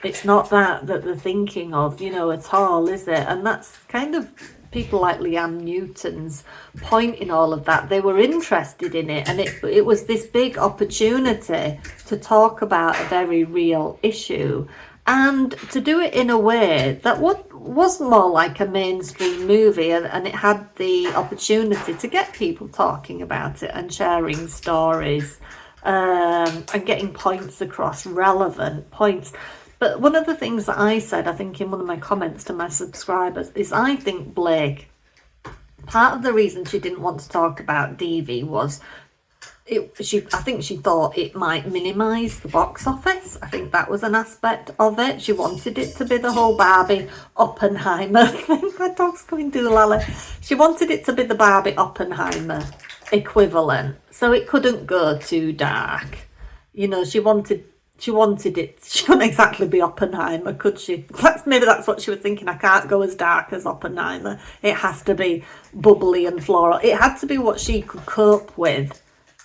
It's not that they're thinking of, at all, is it? And that's kind of people like Liam Newton's point in all of that. They were interested in it, and it was this big opportunity to talk about a very real issue, and to do it in a way that was more like a mainstream movie, and it had the opportunity to get people talking about it and sharing stories, and getting points across, relevant points. But one of the things that I said, I think in one of my comments to my subscribers, is I think Blake, part of the reason she didn't want to talk about DV was I think she thought it might minimise the box office. I think that was an aspect of it. She wanted it to be the whole Barbie Oppenheimer thing. My dog's going doolally. She wanted it to be the Barbie Oppenheimer equivalent, so it couldn't go too dark. She wanted it. She couldn't exactly be Oppenheimer, could she? Maybe that's what she was thinking. I can't go as dark as Oppenheimer. It has to be bubbly and floral. It had to be what she could cope with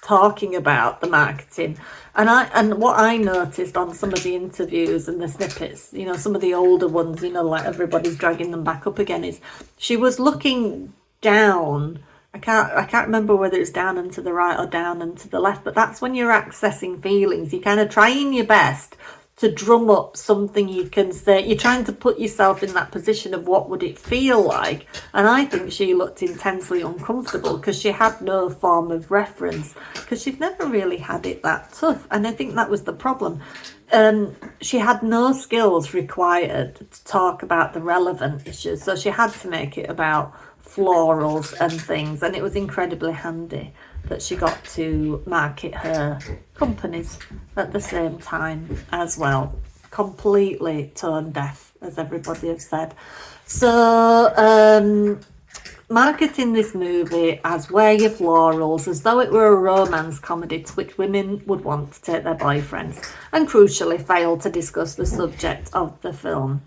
talking about the marketing. And what I noticed on some of the interviews and the snippets, you know, some of the older ones, you know, like everybody's dragging them back up again, is she was looking down. I can't remember whether it's down and to the right or down and to the left, but that's when you're accessing feelings. You're kind of trying your best to drum up something you can say. You're trying to put yourself in that position of what would it feel like. And I think she looked intensely uncomfortable because she had no form of reference, because she's never really had it that tough. And I think that was the problem. She had no skills required to talk about the relevant issues, so she had to make it about florals and things, and it was incredibly handy that she got to market her companies at the same time as well. Completely tone deaf, as everybody has said. So marketing this movie as Wear Your Florals, as though it were a romance comedy to which women would want to take their boyfriends, and crucially failed to discuss the subject of the film.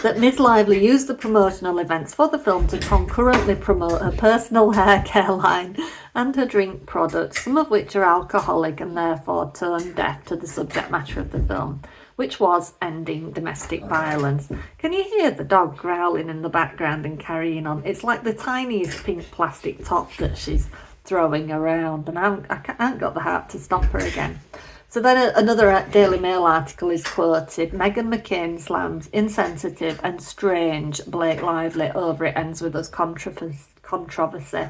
That Ms. Lively used the promotional events for the film to concurrently promote her personal hair care line and her drink products, some of which are alcoholic and therefore tone deaf to the subject matter of the film, which was ending domestic violence. Can you hear the dog growling in the background and carrying on? It's like the tiniest pink plastic top that she's throwing around, and I haven't got the heart to stop her again. So then another Daily Mail article is quoted. Meghan McCain slams insensitive and strange Blake Lively over it ends with us controversy.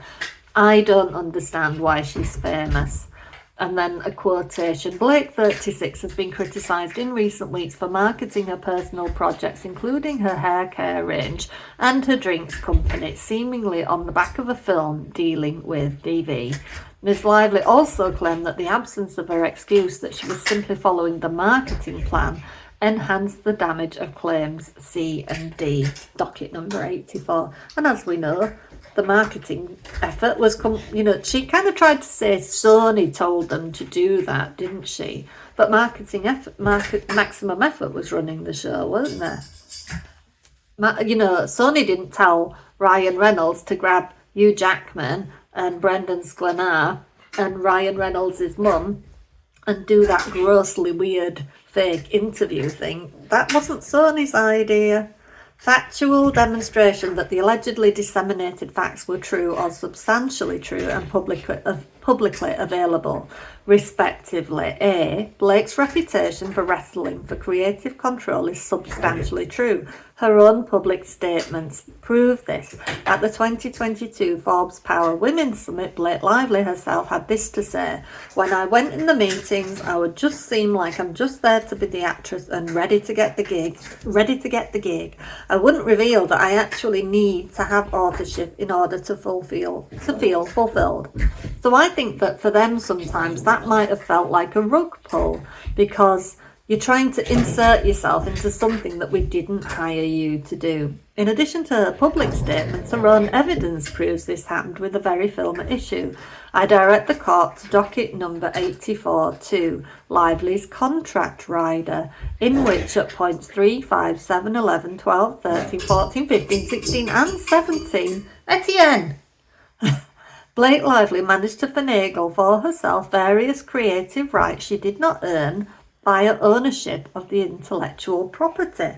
I don't understand why she's famous. And then a quotation. Blake, 36, has been criticised in recent weeks for marketing her personal projects, including her hair care range and her drinks company, seemingly on the back of a film dealing with DV. Ms. Lively also claimed that the absence of her excuse that she was simply following the marketing plan enhanced the damage of claims C and D. Docket number 84. And as we know, the marketing effort was, she kind of tried to say Sony told them to do that, didn't she? But maximum effort was running the show, wasn't there? Sony didn't tell Ryan Reynolds to grab Hugh Jackman and Brendan Sklenar and Ryan Reynolds' mum and do that grossly weird fake interview thing. That wasn't Sony's idea. Factual demonstration that the allegedly disseminated facts were true or substantially true and publicly available, respectively. A. Blake's reputation for wrestling for creative control is substantially true. Her own public statements prove this. At the 2022 Forbes Power Women's Summit, Blake Lively herself had this to say: "When I went in the meetings, I would just seem like I'm just there to be the actress and ready to get the gig. I wouldn't reveal that I actually need to have authorship in order to feel fulfilled." So I think that for them sometimes that might have felt like a rug pull, because you're trying to insert yourself into something that we didn't hire you to do. In addition to her public statements, her own evidence proves this happened with the very film at issue. I direct the court to docket number 84-2, Lively's contract rider, in which at points 3, 5, 7, 11, 12, 13, 14, 15, 16 and 17, Etienne! Blake Lively managed to finagle for herself various creative rights she did not earn via ownership of the intellectual property.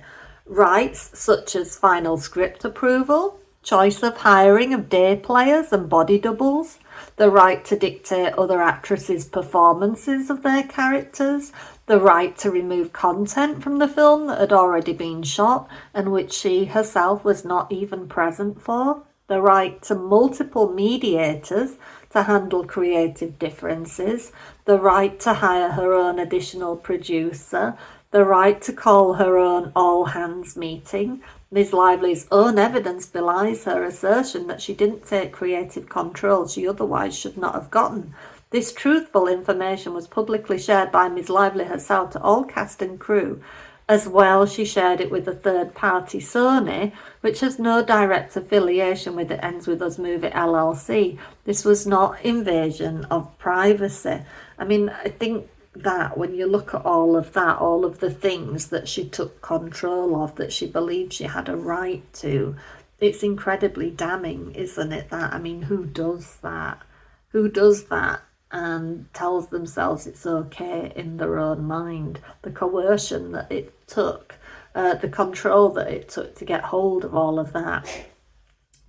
Rights such as final script approval, choice of hiring of day players and body doubles, the right to dictate other actresses' performances of their characters, the right to remove content from the film that had already been shot and which she herself was not even present for, the right to multiple mediators to handle creative differences, the right to hire her own additional producer, the right to call her own all-hands meeting. Ms. Lively's own evidence belies her assertion that she didn't take creative control she otherwise should not have gotten. This truthful information was publicly shared by Ms. Lively herself to all cast and crew. As well, she shared it with a third party, Sony, which has no direct affiliation with It Ends With Us Movie LLC. This was not invasion of privacy. I mean, I think that when you look at all of that, all of the things that she took control of, that she believed she had a right to, it's incredibly damning, isn't it? That, I mean, who does that? Who does that? and tells themselves it's okay in their own mind. The coercion that it took, the control that it took to get hold of all of that.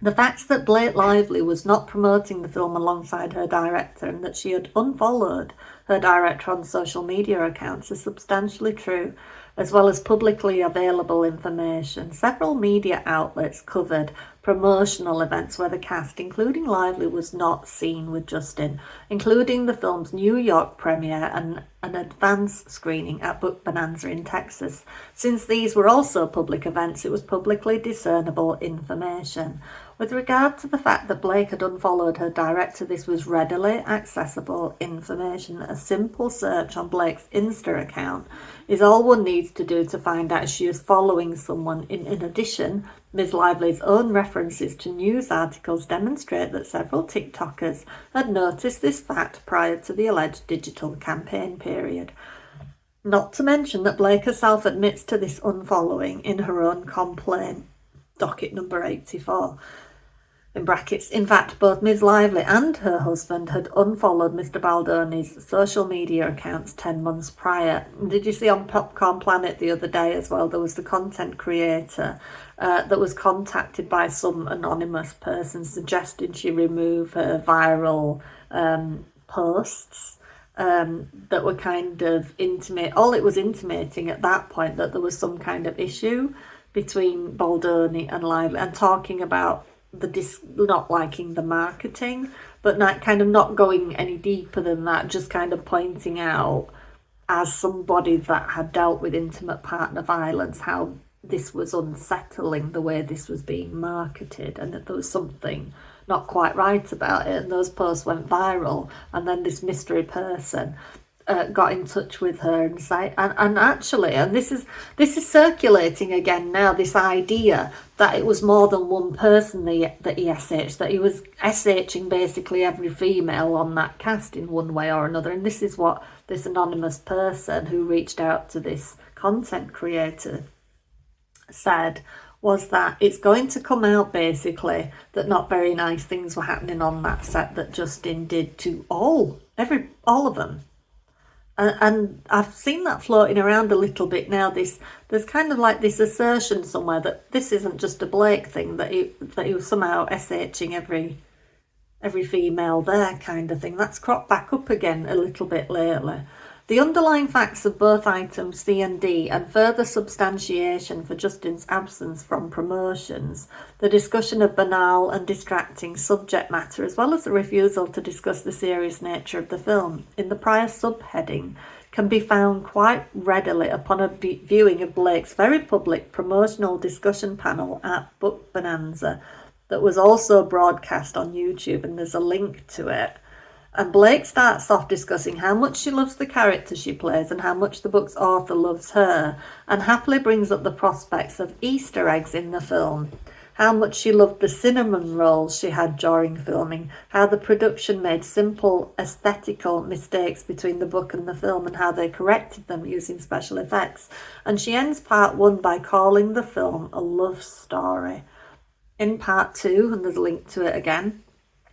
The facts that Blake Lively was not promoting the film alongside her director and that she had unfollowed her director on social media accounts are substantially true, as well as publicly available information. Several media outlets covered promotional events where the cast, including Lively, was not seen with Justin, including the film's New York premiere and an advance screening at Book Bonanza in Texas. Since these were also public events, it was publicly discernible information. With regard to the fact that Blake had unfollowed her director, this was readily accessible information. A simple search on Blake's Insta account is all one needs to do to find out if she is following someone. In addition, Ms. Lively's own references to news articles demonstrate that several TikTokers had noticed this fact prior to the alleged digital campaign period. Not to mention that Blake herself admits to this unfollowing in her own complaint, docket number 84. In brackets, in fact, both Ms. Lively and her husband had unfollowed Mr. Baldoni's social media accounts 10 months prior. Did you see on Popcorn Planet the other day as well, there was the content creator that was contacted by some anonymous person suggesting she remove her viral posts that were kind of all it was intimating at that point that there was some kind of issue between Baldoni and Lively, and talking about not liking the marketing, but not going any deeper than that, just kind of pointing out, as somebody that had dealt with intimate partner violence, how this was unsettling, the way this was being marketed, and that there was something not quite right about it. And those posts went viral, and then this mystery person got in touch with her and say, and actually, and this is circulating again now, this idea that it was more than one person that he SH'd, that he was SHing basically every female on that cast in one way or another. And this is what this anonymous person who reached out to this content creator said, was that it's going to come out basically that not very nice things were happening on that set that Justin did to all of them. And I've seen that floating around a little bit now. There's kind of like this assertion somewhere that this isn't just a Blake thing, that he was somehow SHing every female there kind of thing. That's cropped back up again a little bit lately. The underlying facts of both items C and D, and further substantiation for Justin's absence from promotions, the discussion of banal and distracting subject matter, as well as the refusal to discuss the serious nature of the film in the prior subheading, can be found quite readily upon a viewing of Blake's very public promotional discussion panel at Book Bonanza that was also broadcast on YouTube, and there's a link to it. And Blake starts off discussing how much she loves the character she plays and how much the book's author loves her, and happily brings up the prospects of Easter eggs in the film, how much she loved the cinnamon rolls she had during filming, how the production made simple aesthetical mistakes between the book and the film and how they corrected them using special effects. And she ends part 1 by calling the film a love story. In part 2, and there's a link to it again,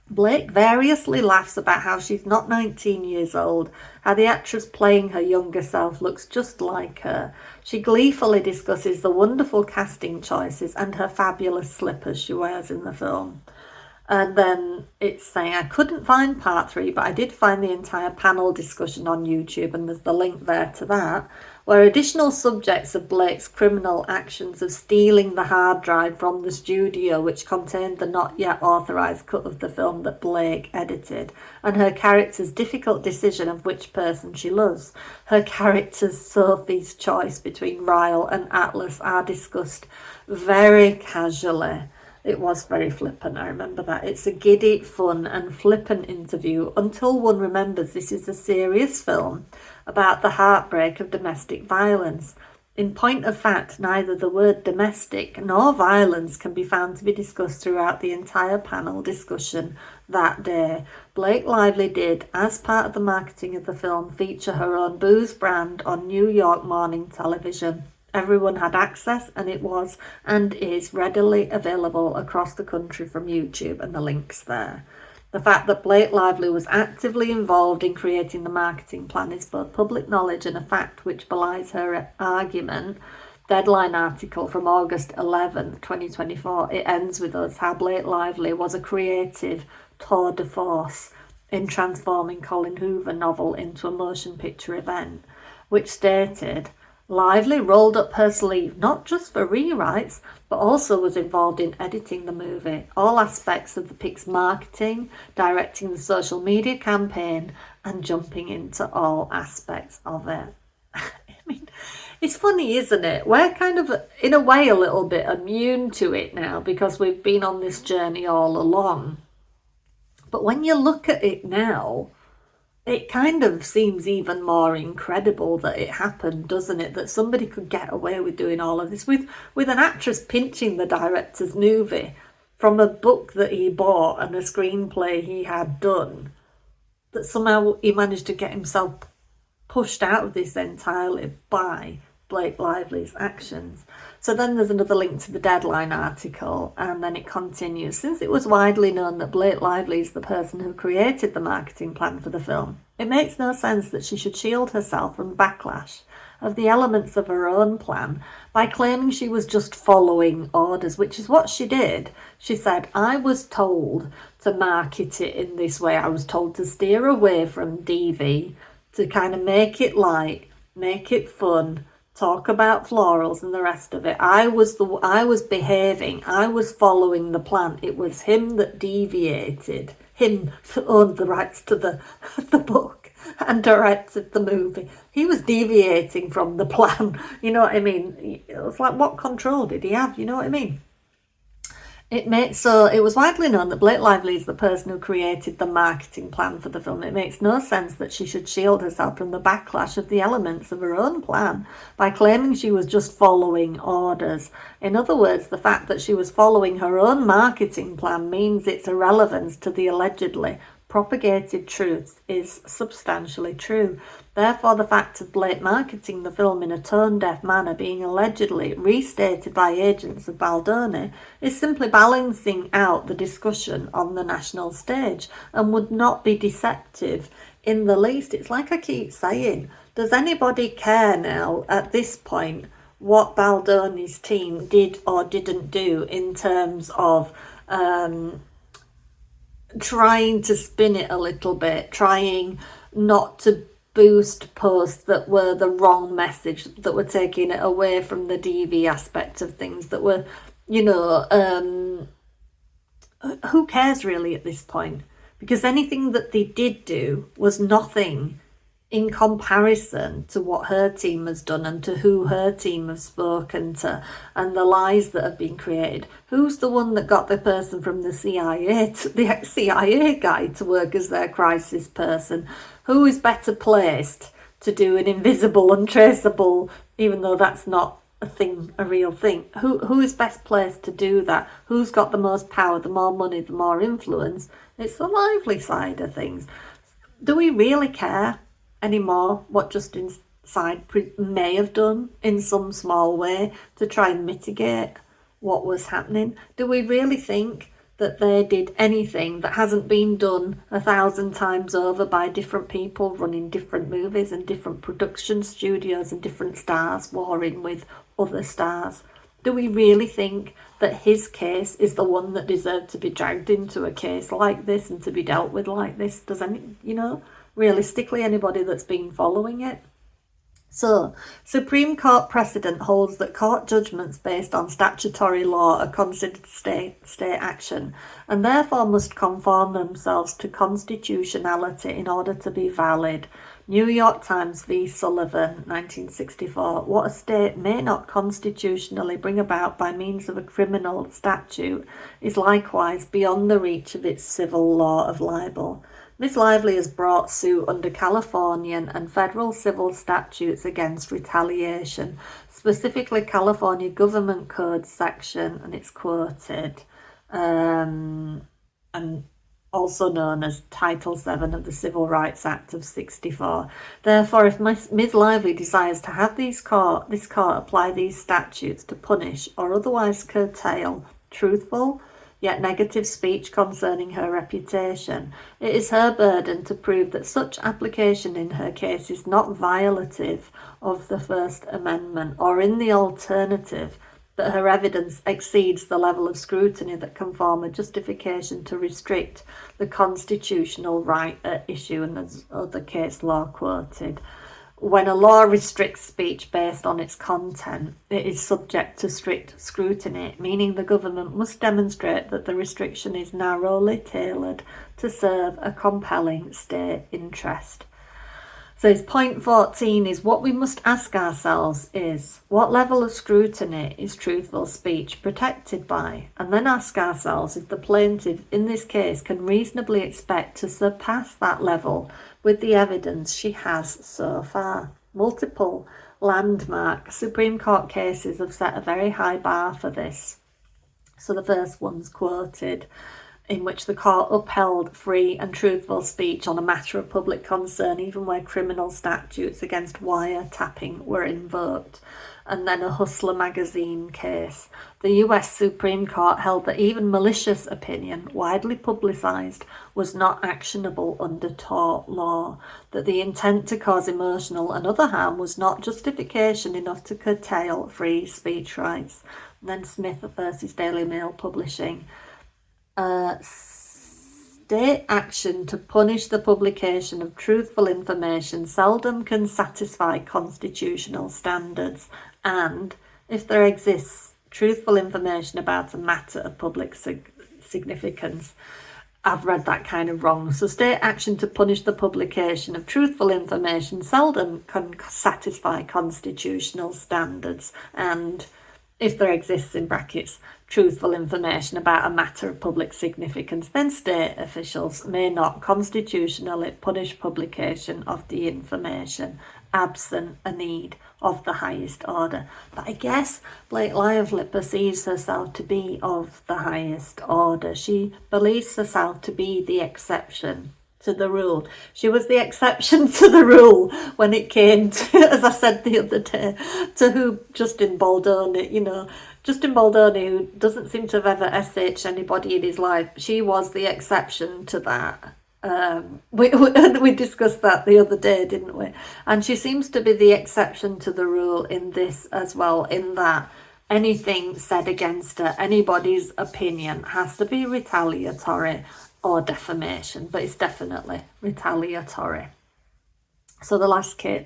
Blake variously laughs about how she's not 19 years old, how the actress playing her younger self looks just like her. She gleefully discusses the wonderful casting choices and her fabulous slippers she wears in the film. And then it's saying, I couldn't find part 3, but I did find the entire panel discussion on YouTube, and there's the link there to that, where additional subjects of Blake's criminal actions of stealing the hard drive from the studio which contained the not yet authorised cut of the film that Blake edited, and her character's difficult decision of which person she loves. Her character's Sophie's choice between Ryle and Atlas are discussed very casually. It was very flippant, I remember that. It's a giddy, fun and flippant interview until one remembers this is a serious film about the heartbreak of domestic violence. In point of fact, neither the word domestic nor violence can be found to be discussed throughout the entire panel discussion that day. Blake Lively did, as part of the marketing of the film, feature her own booze brand on New York morning television. Everyone had access, and it was and is readily available across the country from YouTube, and the link's there. The fact that Blake Lively was actively involved in creating the marketing plan is both public knowledge and a fact which belies her argument. Deadline article from August 11th, 2024. It ends with us how Blake Lively was a creative tour de force in transforming Colin Hoover novel into a motion picture event, which stated, Lively rolled up her sleeve not just for rewrites, but also was involved in editing the movie, all aspects of the pic's marketing, directing the social media campaign, and jumping into all aspects of it. I mean, it's funny, isn't it? We're kind of, in a way, a little bit immune to it now because we've been on this journey all along. But when you look at it now, it kind of seems even more incredible that it happened, doesn't it? That somebody could get away with doing all of this with an actress pinching the director's movie from a book that he bought and a screenplay he had done. That somehow he managed to get himself pushed out of this entirely by Blake Lively's actions. So then there's another link to the Deadline article, and then it continues. Since it was widely known that Blake Lively is the person who created the marketing plan for the film, it makes no sense that she should shield herself from backlash of the elements of her own plan by claiming she was just following orders, which is what she did. She said, I was told to market it in this way. I was told to steer away from DV, to kind of make it light, make it fun, talk about florals and the rest of it. I was behaving. I was following the plan. It was him that deviated. Him that owned the rights to the book and directed the movie. He was deviating from the plan. You know what I mean? It was like, what control did he have? You know what I mean? It was widely known that Blake Lively is the person who created the marketing plan for the film. It makes no sense that she should shield herself from the backlash of the elements of her own plan by claiming she was just following orders. In other words, the fact that she was following her own marketing plan means its irrelevance to the allegedly propagated truth is substantially true. Therefore, the fact of Blake marketing the film in a tone-deaf manner being allegedly restated by agents of Baldoni is simply balancing out the discussion on the national stage and would not be deceptive in the least. It's like I keep saying, does anybody care now at this point what Baldoni's team did or didn't do in terms of trying to spin it a little bit, trying not to boost posts that were the wrong message, that were taking it away from the DV aspect of things, that were, who cares really at this point? Because anything that they did do was nothing in comparison to what her team has done and to who her team have spoken to and the lies that have been created. Who's the one that got the person from the CIA, the CIA guy, to work as their crisis person? Who is better placed to do an invisible, untraceable, even though that's not a real thing? Who is best placed to do that? Who's got the most power, the more money, the more influence? It's the Lively side of things. Do we really care anymore what Justin side may have done in some small way to try and mitigate what was happening? Do we really think that they did anything that hasn't been done 1,000 times over by different people running different movies and different production studios and different stars warring with other stars? Do we really think that his case is the one that deserved to be dragged into a case like this and to be dealt with like this? Does realistically anybody that's been following it? So, Supreme Court precedent holds that court judgments based on statutory law are considered state action and therefore must conform themselves to constitutionality in order to be valid. New York Times v. Sullivan, 1964. What a state may not constitutionally bring about by means of a criminal statute is likewise beyond the reach of its civil law of libel. Ms. Lively has brought suit under Californian and federal civil statutes against retaliation, specifically California Government Code section, and it's quoted, and also known as Title VII of the Civil Rights Act of 64. Therefore, if Ms. Lively desires to have this court apply these statutes to punish or otherwise curtail truthful, yet negative speech concerning her reputation, it is her burden to prove that such application in her case is not violative of the First Amendment, or in the alternative, that her evidence exceeds the level of scrutiny that can form a justification to restrict the constitutional right at issue. And there's other case law quoted. When a law restricts speech based on its content, it is subject to strict scrutiny, meaning the government must demonstrate that the restriction is narrowly tailored to serve a compelling state interest. So his point 14 is, what we must ask ourselves is, what level of scrutiny is truthful speech protected by? And then ask ourselves if the plaintiff in this case can reasonably expect to surpass that level with the evidence she has so far. Multiple landmark Supreme Court cases have set a very high bar for this. So the first one's quoted, in which the court upheld free and truthful speech on a matter of public concern, even where criminal statutes against wiretapping were invoked. And then a Hustler magazine case. The US Supreme Court held that even malicious opinion, widely publicised, was not actionable under tort law, that the intent to cause emotional and other harm was not justification enough to curtail free speech rights. And then Smith versus Daily Mail Publishing. State action to punish the publication of truthful information seldom can satisfy constitutional standards, and if there exists truthful information about a matter of public significance. I've read that kind of wrong. So state action to punish the publication of truthful information seldom can satisfy constitutional standards, and if there exists, in brackets, truthful information about a matter of public significance, then state officials may not constitutionally punish publication of the information absent a need of the highest order. But I guess Blake Lively perceives herself to be of the highest order. She believes herself to be the exception to the rule. She was the exception to the rule when it came to, as I said the other day, to who Justin Baldoni, Justin Baldoni, who doesn't seem to have ever SH'd anybody in his life. She was the exception to that. We discussed that the other day, didn't we? And she seems to be the exception to the rule in this as well, in that anything said against her, anybody's opinion, has to be retaliatory or defamation, but it's definitely retaliatory. So the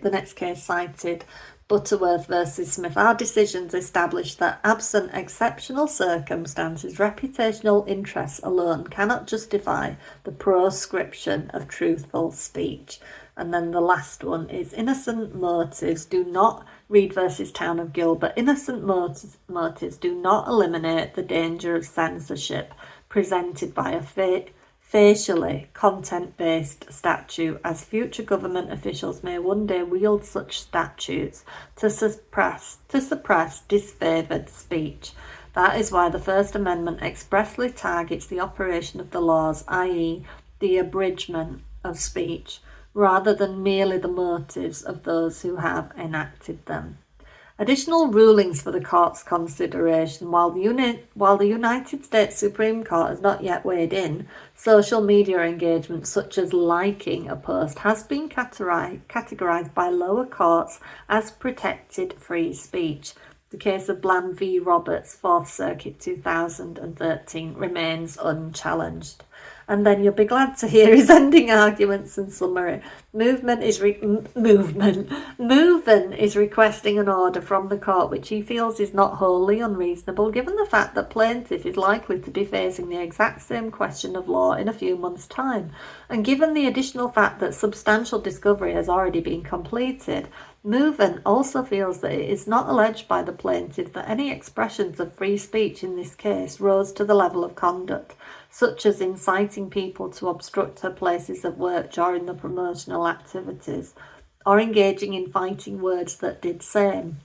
next case cited, Butterworth versus Smith. Our decisions establish that absent exceptional circumstances, reputational interests alone cannot justify the proscription of truthful speech. And then the last one is innocent motives do not, Reed versus Town of Gilbert, innocent motives do not eliminate the danger of censorship presented by a facially content-based statute, as future government officials may one day wield such statutes to suppress disfavoured speech. That is why the First Amendment expressly targets the operation of the laws, i.e. the abridgment of speech, rather than merely the motives of those who have enacted them. Additional rulings for the court's consideration. While the United States Supreme Court has not yet weighed in, social media engagement such as liking a post has been categorized by lower courts as protected free speech. The case of Bland v. Roberts, 4th Circuit 2013, remains unchallenged. And then you'll be glad to hear his ending arguments and summary. Moven is requesting an order from the court which he feels is not wholly unreasonable, given the fact that plaintiff is likely to be facing the exact same question of law in a few months' time, and given the additional fact that substantial discovery has already been completed. Moven also feels that it is not alleged by the plaintiff that any expressions of free speech in this case rose to the level of conduct, such as inciting people to obstruct her places of work during the promotional activities, or engaging in fighting words that did same,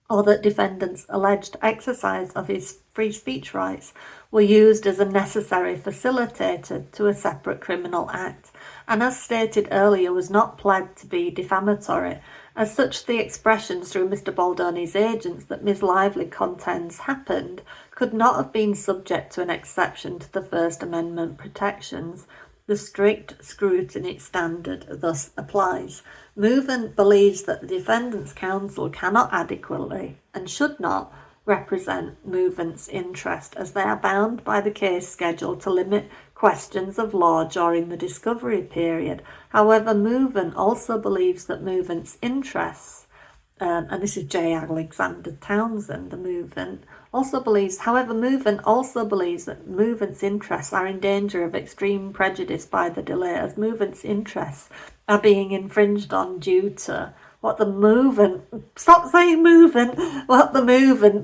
or that defendants' alleged exercise of his free speech rights were used as a necessary facilitator to a separate criminal act, and as stated earlier was not pled to be defamatory, As such, the expressions through Mr. Baldoni's agents that Ms. Lively contends happened could not have been subject to an exception to the First Amendment protections. The strict scrutiny standard thus applies. Movement believes that the defendant's counsel cannot adequately and should not represent Movement's interest, as they are bound by the case schedule to limit questions of law during the discovery period. However, Movement also believes that Movement's interests, and this is J Alexander Townsend, the Movement, Movement also believes that Movement's interests are in danger of extreme prejudice by the delay, as Movement's interests are being infringed on due to what the Movement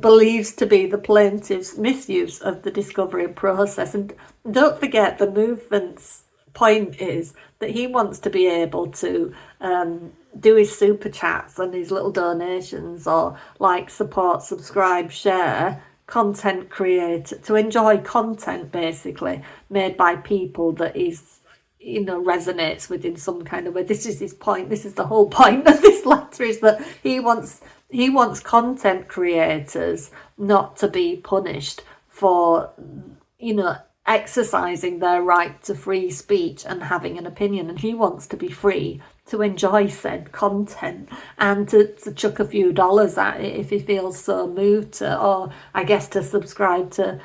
believes to be the plaintiff's misuse of the discovery process. And don't forget, the Movement's point is that he wants to be able to do his super chats and his little donations, or like, support, subscribe, share content creator, to enjoy content basically made by people that is, resonates with in some kind of way. This is his point. This is the whole point of this letter, is that he wants content creators not to be punished for, exercising their right to free speech and having an opinion, and he wants to be free to enjoy said content and to chuck a few dollars at it if he feels so moved to, or I guess to subscribe to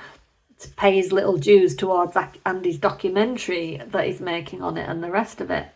pay his little dues towards Andy's documentary that he's making on it and the rest of it.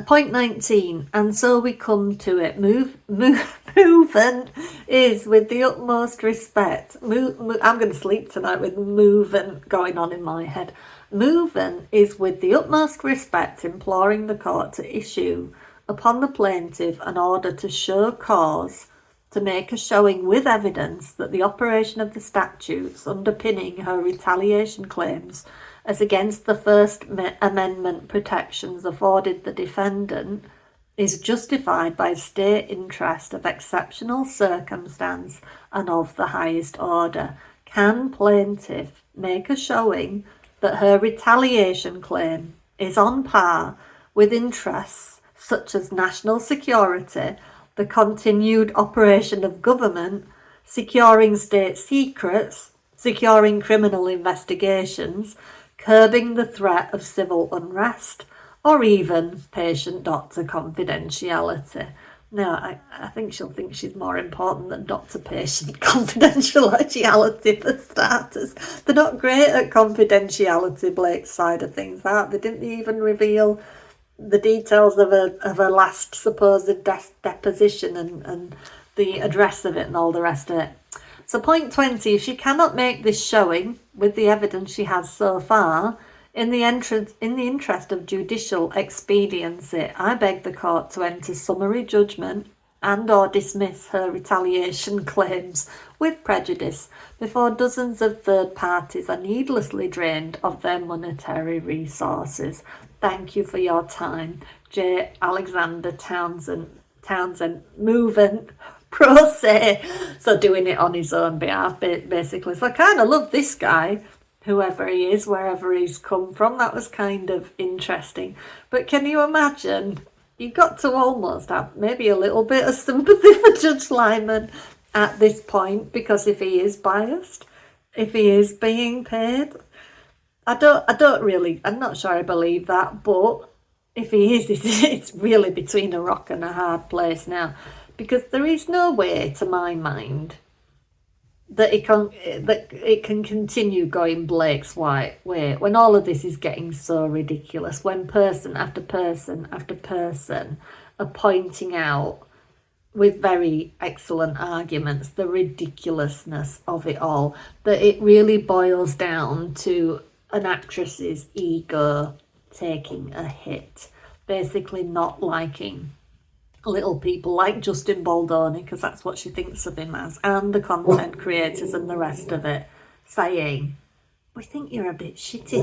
Point 19, and so we come to it. Movement is with the utmost respect. I'm going to sleep tonight with movement going on in my head. Movement is with the utmost respect imploring the court to issue upon the plaintiff an order to show cause, to make a showing with evidence that the operation of the statutes underpinning her retaliation claims as against the First Amendment protections afforded the defendant is justified by state interest of exceptional circumstance and of the highest order. Can plaintiff make a showing that her retaliation claim is on par with interests such as national security, the continued operation of government, securing state secrets, securing criminal investigations, curbing the threat of civil unrest, or even patient-doctor confidentiality? Now, I think she'll think she's more important than doctor-patient confidentiality for starters. They're not great at confidentiality, Blake's side of things, aren't they? Didn't they even reveal the details of her last supposed deposition and the address of it and all the rest of it? So point 20, if she cannot make this showing with the evidence she has so far, in the interest of judicial expediency, I beg the court to enter summary judgment and or dismiss her retaliation claims with prejudice before dozens of third parties are needlessly drained of their monetary resources. Thank you for your time. J Alexander Townsend, Movement, pro se. So doing it on his own behalf, basically. So I kind of love this guy, whoever he is, wherever he's come from. That was kind of interesting. But can you imagine? You've got to almost have maybe a little bit of sympathy for Judge Liman at this point, because if he is biased, if he is being paid, I'm not sure I believe that, but if he is, it's really between a rock and a hard place now, because there is no way, to my mind, that it can continue going Blake's way when all of this is getting so ridiculous, when person after person after person are pointing out with very excellent arguments the ridiculousness of it all, that it really boils down to an actress's ego taking a hit, basically not liking little people like Justin Baldoni, because that's what she thinks of him as, and the content creators and the rest of it, saying, we think you're a bit shitty.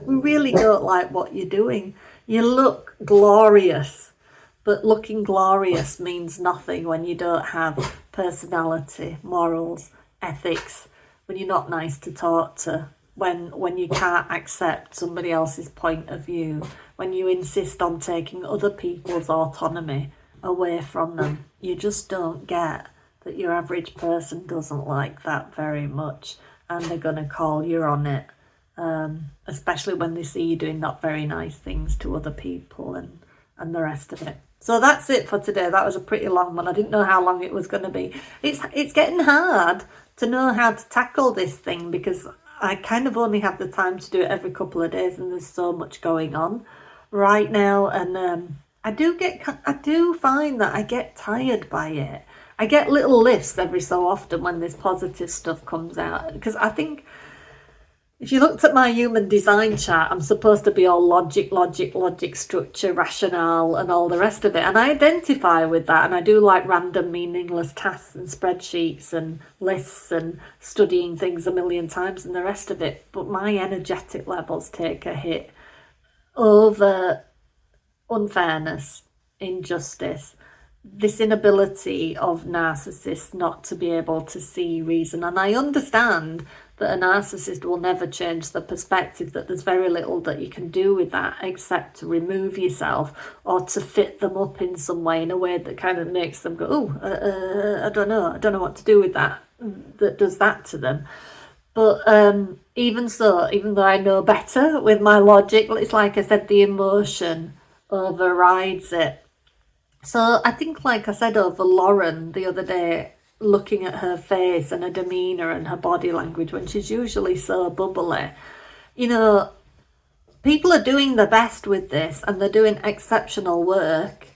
We really don't like what you're doing. You look glorious, but looking glorious means nothing when you don't have personality, morals, ethics, when you're not nice to talk to, when you can't accept somebody else's point of view, when you insist on taking other people's autonomy away from them. You just don't get that your average person doesn't like that very much, and they're going to call you on it, especially when they see you doing not very nice things to other people and the rest of it. So that's it for today. That was a pretty long one. I didn't know how long it was going to be. It's getting hard to know how to tackle this thing, because I kind of only have the time to do it every couple of days, and there's so much going on right now. And I do find that I get tired by it. I get little lifts every so often when this positive stuff comes out, because I think if you looked at my human design chart, I'm supposed to be all logic, structure, rationale, and all the rest of it. And I identify with that. And I do like random, meaningless tasks and spreadsheets and lists and studying things a million times and the rest of it. But my energetic levels take a hit over unfairness, injustice, this inability of narcissists not to be able to see reason. And I understand that a narcissist will never change the perspective, that there's very little that you can do with that except to remove yourself or to fit them up in some way, in a way that kind of makes them go, I don't know what to do with that does that to them. But even so, even though I know better with my logic, it's like I said, the emotion overrides it. So I think, like I said over Lauren the other day, looking at her face and her demeanour and her body language when she's usually so bubbly, people are doing their best with this and they're doing exceptional work,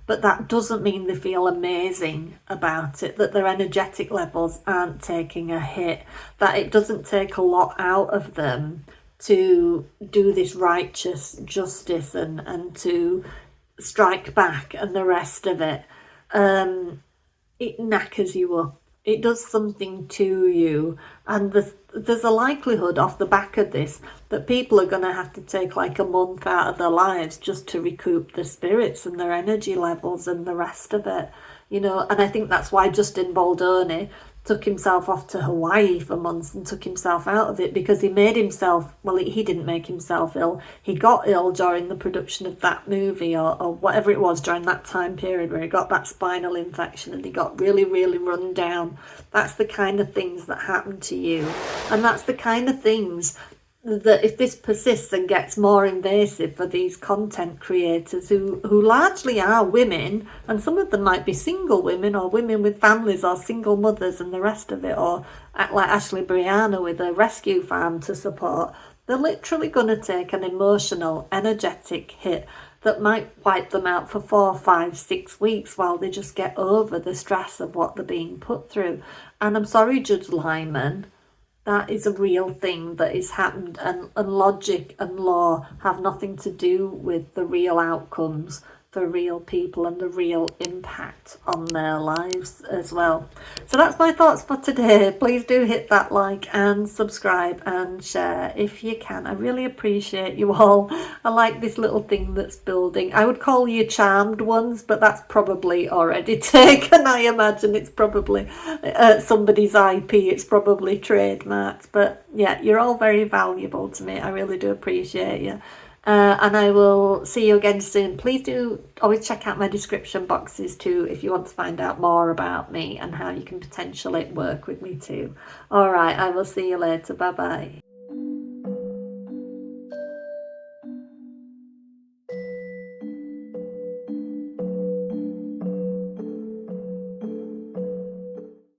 but that doesn't mean they feel amazing about it, that their energetic levels aren't taking a hit, that it doesn't take a lot out of them to do this righteous justice and to strike back and the rest of it. It knackers you up. It does something to you. And there's a likelihood off the back of this that people are going to have to take like a month out of their lives just to recoup their spirits and their energy levels and the rest of it. And I think that's why Justin Baldoni took himself off to Hawaii for months and took himself out of it, because he made himself, he didn't make himself ill. He got ill during the production of that movie or whatever it was during that time period where he got that spinal infection and he got really, really run down. That's the kind of things that happen to you. And that's the kind of things that if this persists and gets more invasive for these content creators who largely are women, and some of them might be single women or women with families or single mothers and the rest of it, or like Ashley Brianna with a rescue farm to support, they're literally going to take an emotional, energetic hit that might wipe them out for 4, 5, 6 weeks while they just get over the stress of what they're being put through. And I'm sorry, Judge Liman, that is a real thing that has happened, and logic and law have nothing to do with the real outcomes for real people and the real impact on their lives as well. So that's my thoughts for today. Please do hit that like and subscribe and share if you can. I really appreciate you all. I like this little thing that's building. I would call you charmed ones, but that's probably already taken. I imagine it's probably somebody's IP. It's probably trademarked. But yeah, you're all very valuable to me. I really do appreciate you. And I will see you again soon. Please do always check out my description boxes too if you want to find out more about me and how you can potentially work with me too. All right, I will see you later. Bye bye.